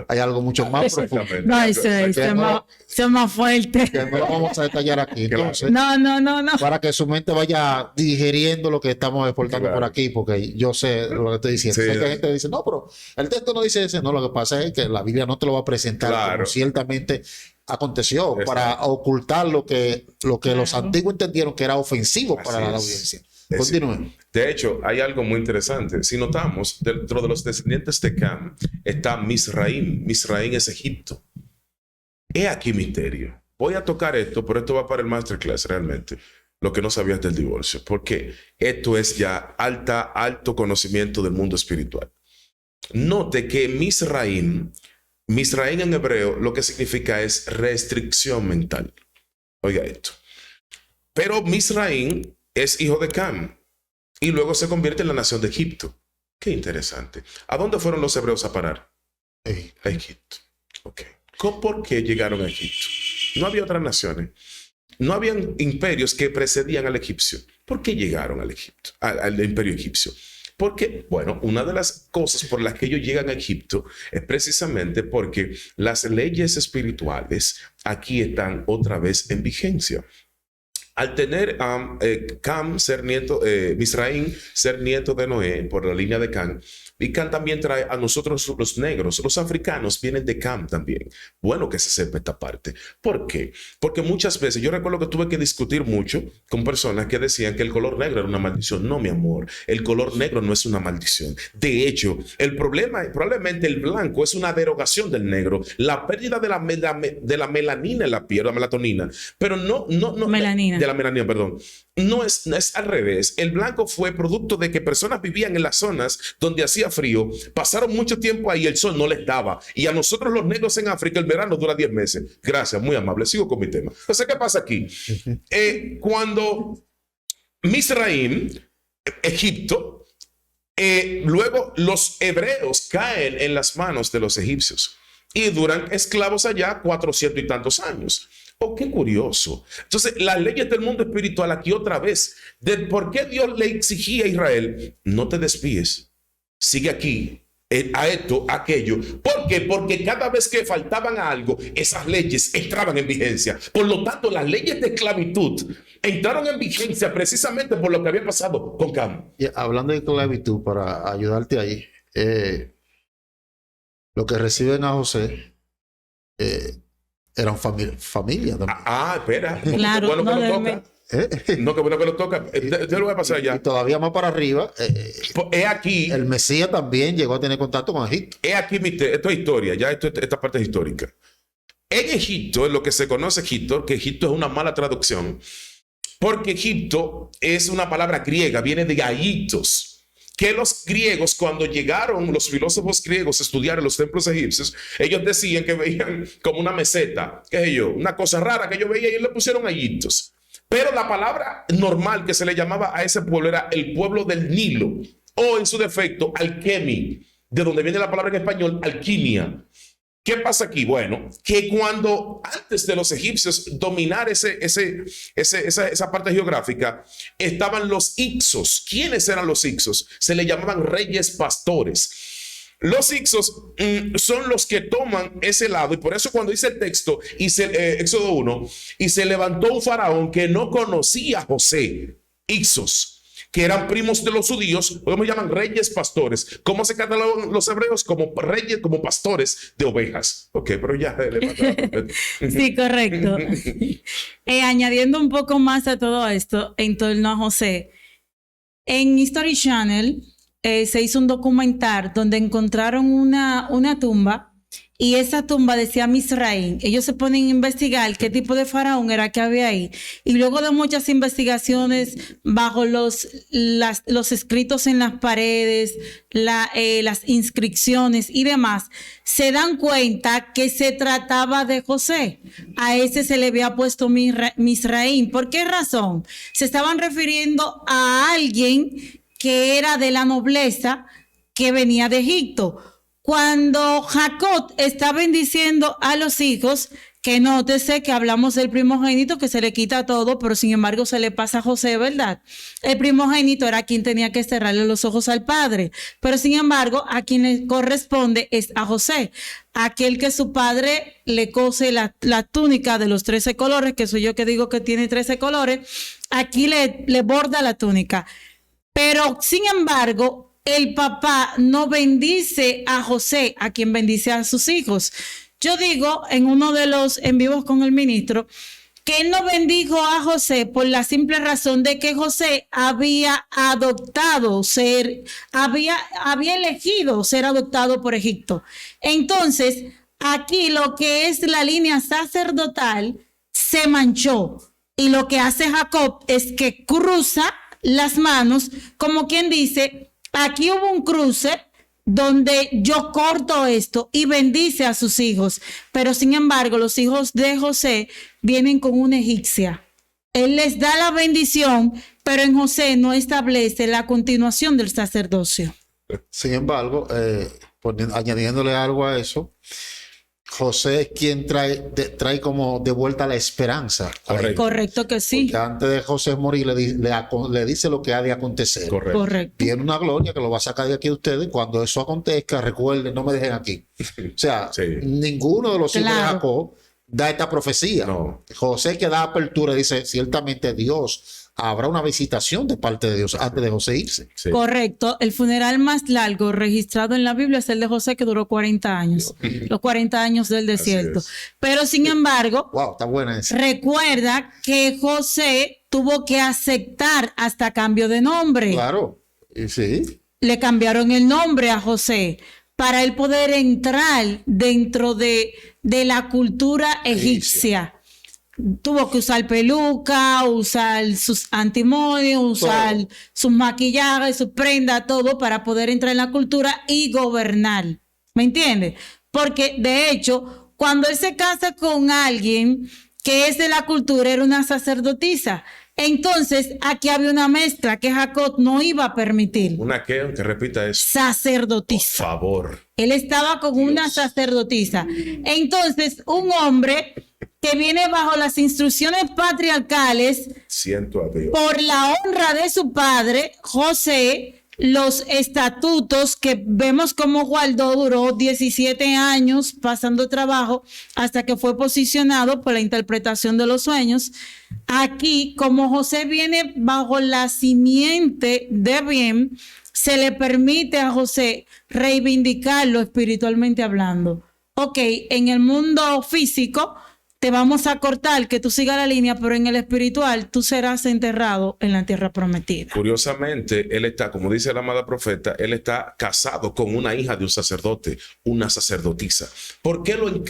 Hay algo mucho más profundo. No, es más fuerte. Que no lo vamos a detallar aquí. Entonces, No. para que su mente vaya digiriendo lo que estamos exportando por aquí, porque yo sé lo que estoy diciendo. Sí, sé que hay gente que dice, no, pero el texto no dice eso. No, lo que pasa es que la Biblia no te lo va a presentar como ciertamente aconteció, para ocultar lo que los antiguos entendieron que era ofensivo para la audiencia. Continúen. De hecho, hay algo muy interesante. Si notamos, dentro de los descendientes de Cam está Misraim. Misraim es Egipto. He aquí misterio. Voy a tocar esto, pero esto va para el masterclass realmente. Lo que no sabías del divorcio. Porque esto es ya alto conocimiento del mundo espiritual. Note que Misraim en hebreo lo que significa es restricción mental. Oiga esto. Pero Misraim es hijo de Cam y luego se convierte en la nación de Egipto. Qué interesante. ¿A dónde fueron los hebreos a parar? A Egipto. Ok. ¿Por qué llegaron a Egipto? No había otras naciones. No habían imperios que precedían al egipcio. ¿Por qué llegaron al Egipto, al imperio egipcio? Porque, bueno, una de las cosas por las que ellos llegan a Egipto es precisamente porque las leyes espirituales aquí están otra vez en vigencia. Al tener Cam ser nieto, Misraim ser nieto de Noé por la línea de Cam, y Cam también trae a nosotros los negros, los africanos vienen de Cam también. Bueno que se sepa esta parte. ¿Por qué? Porque muchas veces, yo recuerdo que tuve que discutir mucho con personas que decían que el color negro era una maldición. No, mi amor, el color negro no es una maldición. De hecho, el problema, probablemente el blanco es una derogación del negro, la pérdida de la melanina en la piel, la melatonina, pero no, melanina. De la melanina, perdón. No es al revés. El blanco fue producto de que personas vivían en las zonas donde hacía frío, pasaron mucho tiempo ahí, el sol no les daba. Y a nosotros los negros en África el verano dura 10 meses. Gracias, muy amable. Sigo con mi tema. Entonces, ¿qué pasa aquí? Cuando Misraim, Egipto, luego los hebreos caen en las manos de los egipcios y duran esclavos allá 400 y tantos años. Oh, qué curioso. Entonces, las leyes del mundo espiritual aquí otra vez, de por qué Dios le exigía a Israel, no te desvíes, sigue aquí, a esto, a aquello. ¿Por qué? Porque cada vez que faltaban a algo, esas leyes entraban en vigencia. Por lo tanto, las leyes de esclavitud entraron en vigencia precisamente por lo que había pasado con Cam. Y hablando de esclavitud, para ayudarte ahí, lo que reciben a José eran familia también. Espera. Claro, Bueno no que lo debe. toca. No, que bueno que lo toca. Yo lo voy a pasar ya. Y todavía más para arriba, He aquí, el Mesías también llegó a tener contacto con Egipto. esto es historia, ya esta parte es histórica. En Egipto, en lo que se conoce Egipto, que Egipto es una mala traducción, porque Egipto es una palabra griega, viene de Aitos, que los griegos, cuando llegaron los filósofos griegos a estudiar en los templos egipcios, ellos decían que veían como una meseta, qué sé yo, una cosa rara que ellos veían y le pusieron Aitos. Pero la palabra normal que se le llamaba a ese pueblo era el pueblo del Nilo, o en su defecto, Alquemi, de donde viene la palabra en español, alquimia. ¿Qué pasa aquí? Bueno, que cuando antes de los egipcios dominar esa parte geográfica, estaban los Ixos. ¿Quiénes eran los Ixos? Se le llamaban reyes pastores. Los Ixos son los que toman ese lado, y por eso cuando dice el texto, Éxodo 1, y se levantó un faraón que no conocía a José, Ixos, que eran primos de los judíos, ¿cómo llaman? Reyes pastores. ¿Cómo se catalogan los hebreos? Como reyes, como pastores de ovejas. Ok, pero ya. Sí, correcto. Añadiendo un poco más a todo esto en torno a José, en History Channel se hizo un documental donde encontraron una tumba, y esa tumba decía Misraim. Ellos se ponen a investigar qué tipo de faraón era que había ahí. Y luego de muchas investigaciones bajo los escritos en las paredes, las inscripciones y demás, se dan cuenta que se trataba de José. A ese se le había puesto Misraim. ¿Por qué razón? Se estaban refiriendo a alguien que era de la nobleza que venía de Egipto. Cuando Jacob está bendiciendo a los hijos, que nótese que hablamos del primogénito que se le quita todo, pero sin embargo se le pasa a José, ¿verdad? El primogénito era quien tenía que cerrarle los ojos al padre, pero sin embargo a quien le corresponde es a José, aquel que su padre le cose la túnica de los 13 colores, que soy yo que digo que tiene 13 colores, aquí le borda la túnica. Pero sin embargo, el papá no bendice a José, a quien bendice a sus hijos. Yo digo en uno de los en vivos con el ministro que él no bendijo a José por la simple razón de que José había adoptado había elegido ser adoptado por Egipto. Entonces, aquí lo que es la línea sacerdotal se manchó, y lo que hace Jacob es que cruza las manos, como quien dice, aquí hubo un cruce donde yo corto esto y bendice a sus hijos. Pero sin embargo, los hijos de José vienen con una egipcia. Él les da la bendición, pero en José no establece la continuación del sacerdocio. Sin embargo, añadiéndole algo a eso, José es quien trae como de vuelta la esperanza. Correcto que sí. Porque antes de José morir le dice lo que ha de acontecer. Correcto. Tiene una gloria que lo va a sacar de aquí a ustedes. Cuando eso acontezca, recuerden, no me dejen aquí. O sea, ninguno de los hijos de Jacob da esta profecía. No. José que da apertura dice, ciertamente Dios, habrá una visitación de parte de Dios antes de José irse. Sí. Correcto. El funeral más largo registrado en la Biblia es el de José, que duró 40 años. Los 40 años del desierto. Pero sin embargo, wow, está buena esa. Recuerda que José tuvo que aceptar hasta cambio de nombre. Claro, y sí. Le cambiaron el nombre a José para él poder entrar dentro de la cultura egipcia. Tuvo que usar peluca, usar sus antimonios, usar sus maquillajes, sus prendas, todo para poder entrar en la cultura y gobernar. ¿Me entiendes? Porque de hecho, cuando él se casa con alguien que es de la cultura, era una sacerdotisa. Entonces, aquí había una mezcla que Jacob no iba a permitir. ¿Una qué? Que repita eso. Sacerdotisa. Por favor. Él estaba con una sacerdotisa. Entonces, un hombre que viene bajo las instrucciones patriarcales, Siento a Dios. por la honra de su padre, José, los estatutos que vemos como guardó, duró 17 años pasando trabajo hasta que fue posicionado por la interpretación de los sueños. Aquí, como José viene bajo la simiente de bien, se le permite a José reivindicarlo espiritualmente hablando. Ok, en el mundo físico te vamos a cortar que tú sigas la línea, pero en el espiritual tú serás enterrado en la tierra prometida. Curiosamente, él está, como dice la amada profeta, él está casado con una hija de un sacerdote, una sacerdotisa. ¿Por qué lo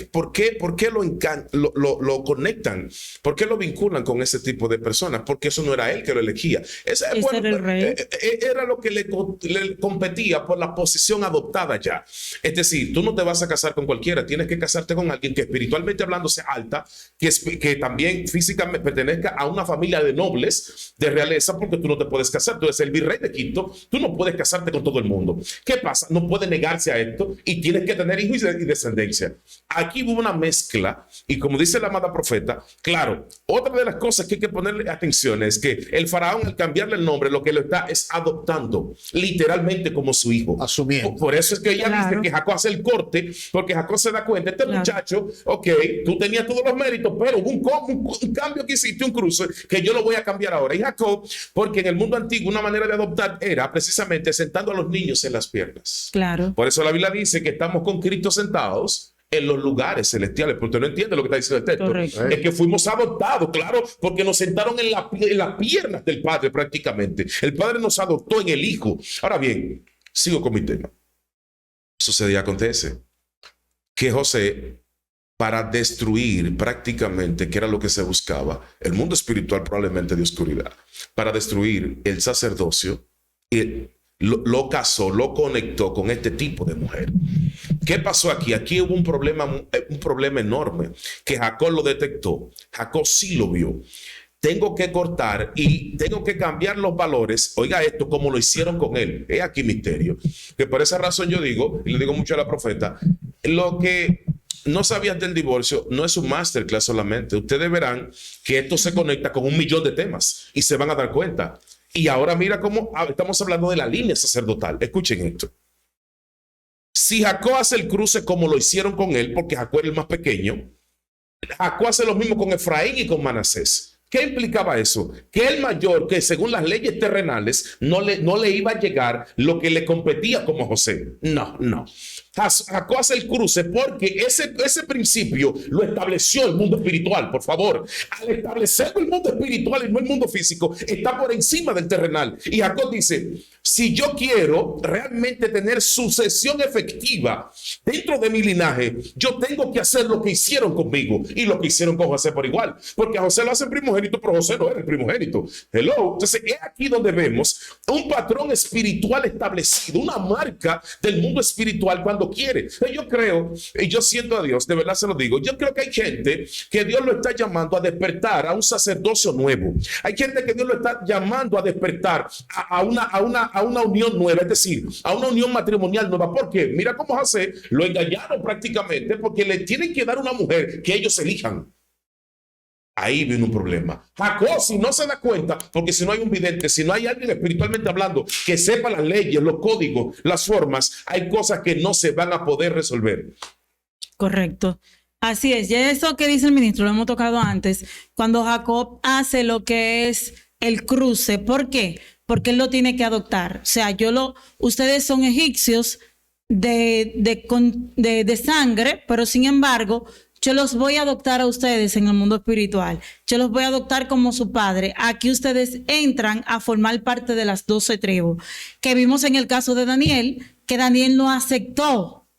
conectan? ¿Por qué lo vinculan con ese tipo de personas? Porque eso no era él que lo elegía. Ese era el rey. Era lo que le competía por la posición adoptada ya. Es decir, tú no te vas a casar con cualquiera, tienes que casarte con alguien que espiritualmente hablando sea alta, que también físicamente pertenezca a una familia de nobles, de realeza, porque tú no te puedes casar. Tú eres el virrey de Quito, tú no puedes casarte con todo el mundo. ¿Qué pasa? No puede negarse a esto y tienes que tener hijos y descendencia. Aquí hubo una mezcla y como dice la amada profeta, claro, otra de las cosas que hay que ponerle atención es que el faraón, al cambiarle el nombre, lo que lo está es adoptando literalmente como su hijo. Asumiendo. Por eso es que ella dice que Jacob hace el corte, porque Jacob se da cuenta, este muchacho, ok, tú tenías todos los méritos, pero hubo un cambio que hiciste, un cruce, que yo lo voy a cambiar ahora. Y Jacob, porque en el mundo antiguo una manera de adoptar era precisamente sentando a los niños en las piernas. Claro. Por eso la Biblia dice que estamos con Cristo sentados en los lugares celestiales, porque usted no entiende lo que está diciendo el texto. Correcto. Es que fuimos adoptados, claro, porque nos sentaron en las piernas del Padre prácticamente. El Padre nos adoptó en el Hijo. Ahora bien, sigo con mi tema. Sucede y acontece que José, para destruir prácticamente, que era lo que se buscaba, el mundo espiritual probablemente de oscuridad, para destruir el sacerdocio, lo casó, lo conectó con este tipo de mujer. ¿Qué pasó aquí? Aquí hubo un problema enorme que Jacob lo detectó. Jacob sí lo vio. Tengo que cortar y tengo que cambiar los valores. Oiga esto, como lo hicieron con él. Es aquí misterio. Que por esa razón yo digo, y le digo mucho a la profeta, lo que no sabías del divorcio no es un masterclass solamente. Ustedes verán que esto se conecta con 1.000.000 de temas y se van a dar cuenta. Y ahora mira cómo estamos hablando de la línea sacerdotal. Escuchen esto. Si Jacob hace el cruce como lo hicieron con él, porque Jacob era el más pequeño, Jacob hace lo mismo con Efraín y con Manasés. ¿Qué implicaba eso? Que el mayor, que según las leyes terrenales, no le iba a llegar lo que le competía como José. No. Jacob hace el cruce porque ese principio lo estableció el mundo espiritual, por favor. Al establecer el mundo espiritual y no el mundo físico, está por encima del terrenal. Y Jacob dice, si yo quiero realmente tener sucesión efectiva dentro de mi linaje, yo tengo que hacer lo que hicieron conmigo y lo que hicieron con José por igual, porque a José lo hacen primogénito, pero José no era el primogénito. Hello. Entonces es aquí donde vemos un patrón espiritual establecido, una marca del mundo espiritual cuando quiere. Yo creo, y yo siento a Dios, de verdad se lo digo, yo creo que hay gente que Dios lo está llamando a despertar a un sacerdocio nuevo. Hay gente que Dios lo está llamando a despertar a una unión nueva, es decir, a una unión matrimonial nueva. ¿Por qué? Mira cómo José lo engañaron prácticamente porque le tienen que dar una mujer que ellos elijan. Ahí viene un problema. Jacob, si no se da cuenta, porque si no hay un vidente, si no hay alguien espiritualmente hablando que sepa las leyes, los códigos, las formas, hay cosas que no se van a poder resolver. Correcto. Así es. Ya eso que dice el ministro, lo hemos tocado antes, cuando Jacob hace lo que es el cruce. ¿Por qué? Porque él lo tiene que adoptar. O sea, ustedes son egipcios de sangre, pero sin embargo, yo los voy a adoptar a ustedes en el mundo espiritual. Yo los voy a adoptar como su padre. Aquí ustedes entran a formar parte de las 12 tribus. Que vimos en el caso de Daniel, que Daniel no aceptó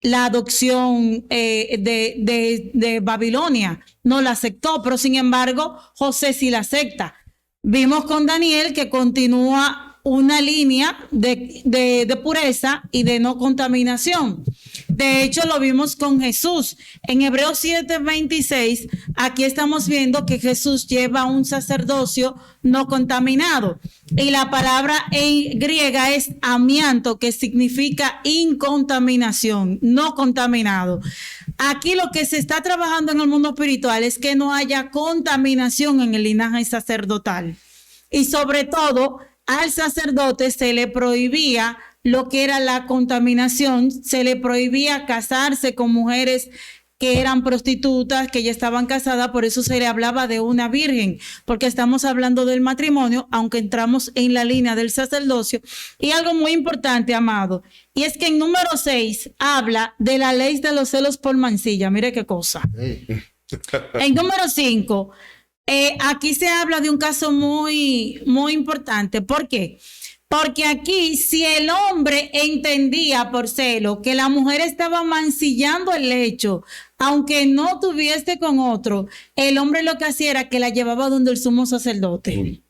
la adopción de Babilonia. No la aceptó, pero sin embargo, José sí la acepta. Vimos con Daniel que continúa una línea de pureza y de no contaminación. De hecho, lo vimos con Jesús. En Hebreos 7:26, aquí estamos viendo que Jesús lleva un sacerdocio no contaminado. Y la palabra en griega es amianto, que significa incontaminación, no contaminado. Aquí lo que se está trabajando en el mundo espiritual es que no haya contaminación en el linaje sacerdotal. Y sobre todo, al sacerdote se le prohibía lo que era la contaminación, se le prohibía casarse con mujeres que eran prostitutas, que ya estaban casadas, por eso se le hablaba de una virgen, porque estamos hablando del matrimonio, aunque entramos en la línea del sacerdocio. Y algo muy importante, amado, y es que en número 6 habla de la ley de los celos por mancilla. Mire qué cosa. En número 5, aquí se habla de un caso muy, muy importante. ¿Por qué? Porque aquí, si el hombre entendía por celo que la mujer estaba mancillando el lecho, aunque no tuviese con otro, el hombre lo que hacía era que la llevaba donde el sumo sacerdote.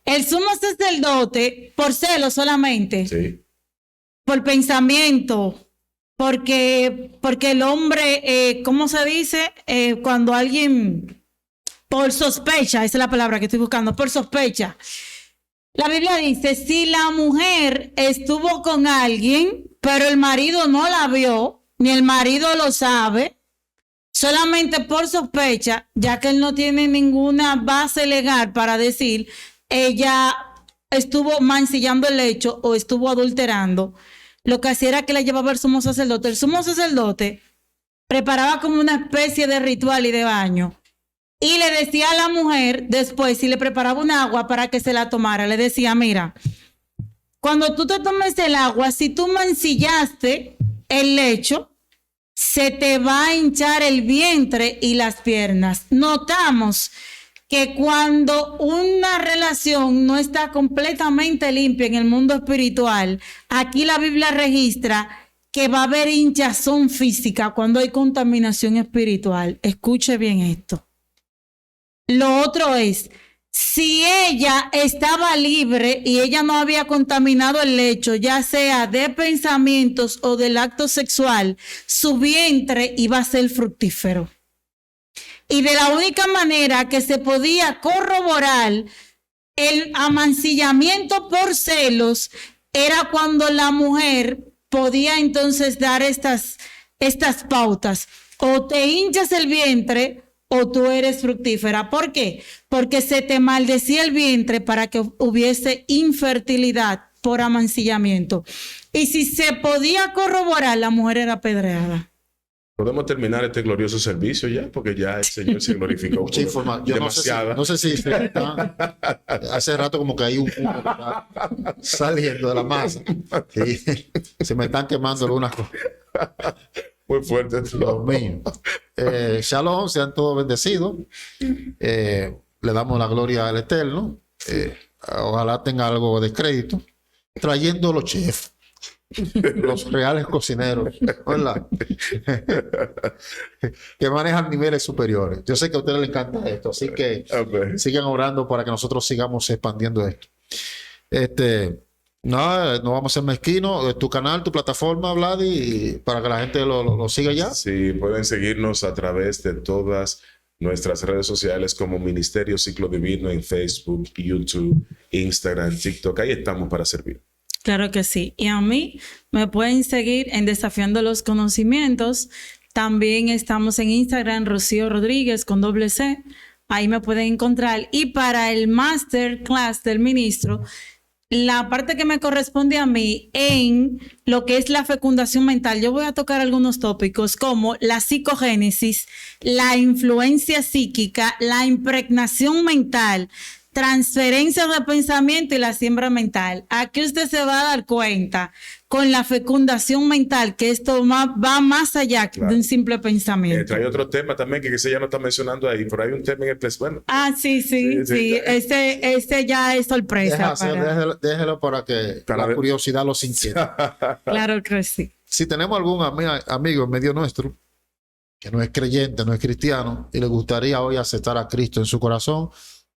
El sumo sacerdote, por celo solamente, sí, por pensamiento, porque el hombre, ¿cómo se dice? Cuando alguien, por sospecha, esa es la palabra que estoy buscando, por sospecha. La Biblia dice, si la mujer estuvo con alguien, pero el marido no la vio, ni el marido lo sabe, solamente por sospecha, ya que él no tiene ninguna base legal para decir, ella estuvo mancillando el lecho o estuvo adulterando, lo que hacía era que la llevaba al sumo sacerdote. El sumo sacerdote preparaba como una especie de ritual y de baño. Y le decía a la mujer, después, si le preparaba un agua para que se la tomara, le decía, mira, cuando tú te tomes el agua, si tú mancillaste el lecho, se te va a hinchar el vientre y las piernas. Notamos que cuando una relación no está completamente limpia en el mundo espiritual, aquí la Biblia registra que va a haber hinchazón física cuando hay contaminación espiritual. Escuche bien esto. Lo otro es, si ella estaba libre y ella no había contaminado el lecho, ya sea de pensamientos o del acto sexual, su vientre iba a ser fructífero. Y de la única manera que se podía corroborar el amancillamiento por celos era cuando la mujer podía entonces dar estas pautas. O te hinchas el vientre o tú eres fructífera. ¿Por qué? Porque se te maldecía el vientre para que hubiese infertilidad por amancillamiento. Y si se podía corroborar, la mujer era apedreada. Podemos terminar este glorioso servicio ya, porque ya el Señor se glorificó. Mucha información. Yo demasiada. no sé si hace rato como que hay un humo que está saliendo de la masa. Y se me están quemando algunas cosas. Muy fuerte. Dios mío. Shalom, sean todos bendecidos. Le damos la gloria al Eterno. Ojalá tenga algo de crédito. Trayendo los chefs. Los reales cocineros, ¿verdad? Que manejan niveles superiores. Yo sé que a ustedes les encanta esto, así que sigan orando para que nosotros sigamos expandiendo esto. No vamos a ser mezquinos. Tu canal, tu plataforma, Vlad, y para que la gente lo siga ya. Sí, pueden seguirnos a través de todas nuestras redes sociales como Ministerio Ciclo Divino en Facebook, YouTube, Instagram, TikTok. Ahí estamos para servir. Claro que sí. Y a mí me pueden seguir en Desafiando los Conocimientos. También estamos en Instagram, Rocío Rodríguez con C. Ahí me pueden encontrar. Y para el Masterclass del Ministro, la parte que me corresponde a mí en lo que es la fecundación mental, yo voy a tocar algunos tópicos como la psicogénesis, la influencia psíquica, la impregnación mental, transferencia de pensamiento y la siembra mental. Aquí usted se va a dar cuenta con la fecundación mental que esto va más allá de un simple pensamiento. Trae otro tema también que ese ya no está mencionando ahí, pero hay un tema en el bueno. Sí. Este ya es sorpresa. Déjelo para que la curiosidad los inquiete. Claro que sí. Si tenemos algún amigo en medio nuestro que no es creyente, no es cristiano y le gustaría hoy aceptar a Cristo en su corazón,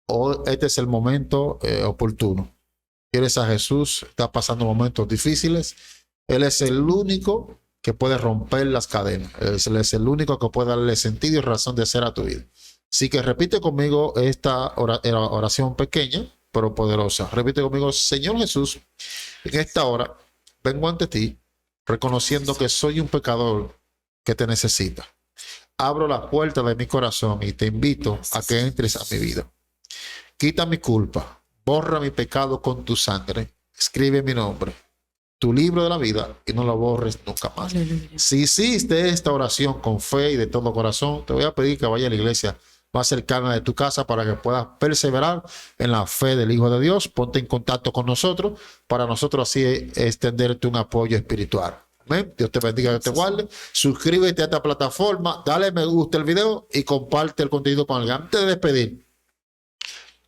hoy este es el momento oportuno. Quieres a Jesús, está pasando momentos difíciles. Él es el único que puede romper las cadenas. Él es el único que puede darle sentido y razón de ser a tu vida. Así que repite conmigo esta oración pequeña, pero poderosa. Repite conmigo: Señor Jesús, en esta hora vengo ante ti, reconociendo que soy un pecador que te necesita. Abro la puerta de mi corazón y te invito a que entres a mi vida. Quita mi culpa, borra mi pecado con tu sangre, escribe mi nombre, tu libro de la vida, y no lo borres nunca más. Aleluya. Si hiciste esta oración con fe y de todo corazón, te voy a pedir que vaya a la iglesia más cercana de tu casa para que puedas perseverar en la fe del Hijo de Dios. Ponte en contacto con nosotros para nosotros así extenderte un apoyo espiritual. Amén. Dios te bendiga, que te guarde. Suscríbete a esta plataforma, dale me gusta el video y comparte el contenido con alguien. Antes de despedir,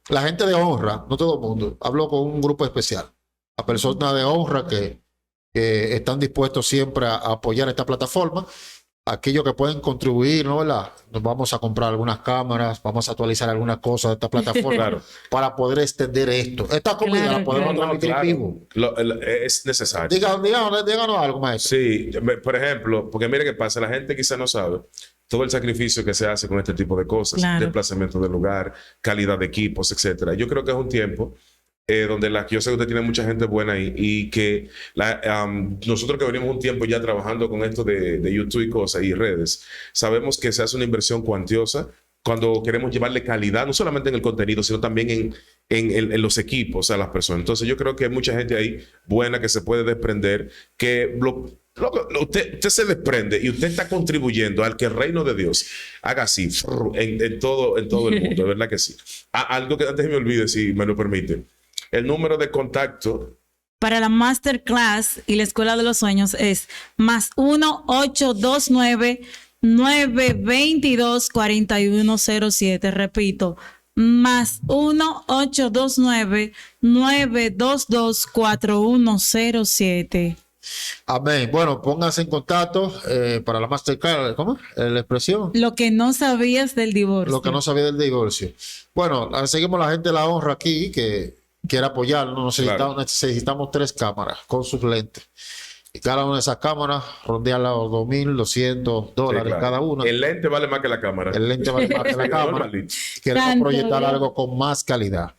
la gente de honra, no todo el mundo, hablo con un grupo especial, a personas de honra que están dispuestos siempre a apoyar esta plataforma, aquellos que pueden contribuir, ¿no? ¿Verdad? Nos vamos a comprar algunas cámaras, vamos a actualizar algunas cosas de esta plataforma Claro. Para poder extender esto. Esta comida la podemos transmitir en vivo. Es necesario. Díganos algo, maestro. Sí, por ejemplo, porque mire qué pasa, la gente quizá no sabe todo el sacrificio que se hace con este tipo de cosas, Claro. desplazamiento del lugar, calidad de equipos, etcétera. Yo creo que es un tiempo donde yo sé que usted tiene mucha gente buena ahí y que nosotros que venimos un tiempo ya trabajando con esto de YouTube y cosas y redes, sabemos que se hace una inversión cuantiosa cuando queremos llevarle calidad, no solamente en el contenido, sino también en los equipos a las personas. Entonces yo creo que hay mucha gente ahí buena que se puede desprender, que usted se desprende y usted está contribuyendo al que el reino de Dios haga así en todo el mundo, de verdad que sí. Algo que antes me olvide, si me lo permite. El número de contacto Para la Masterclass y la Escuela de los Sueños es +1 829 922 4107. Repito, +1 829 922 4107. Amén. Bueno, pónganse en contacto para la Mastercard. ¿Cómo? La expresión. Lo que no sabías del divorcio. Lo que no sabía del divorcio. Bueno, seguimos la gente de la honra aquí que quiere apoyarnos. Necesitamos 3 cámaras con sus lentes. Y cada una de esas cámaras rondea los $2,200 claro. cada una. El lente vale más que la cámara. El lente vale más que la cámara. Normalito. Queremos Tanto proyectar bien. algo con más calidad.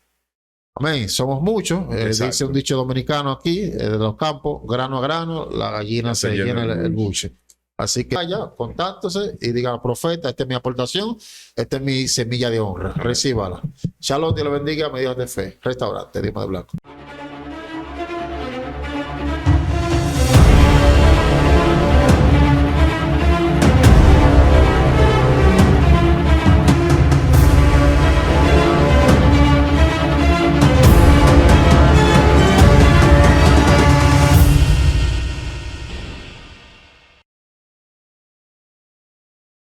Amén. Somos muchos. Dice un dicho dominicano aquí, de los campos: grano a grano, la gallina se llena el buche. Así que vaya, contáctese y diga: profeta, esta es mi aportación, esta es mi semilla de honra. Recíbala. Shalom, Dios le bendiga, medidas de fe. Restaurante, Dima de Blanco.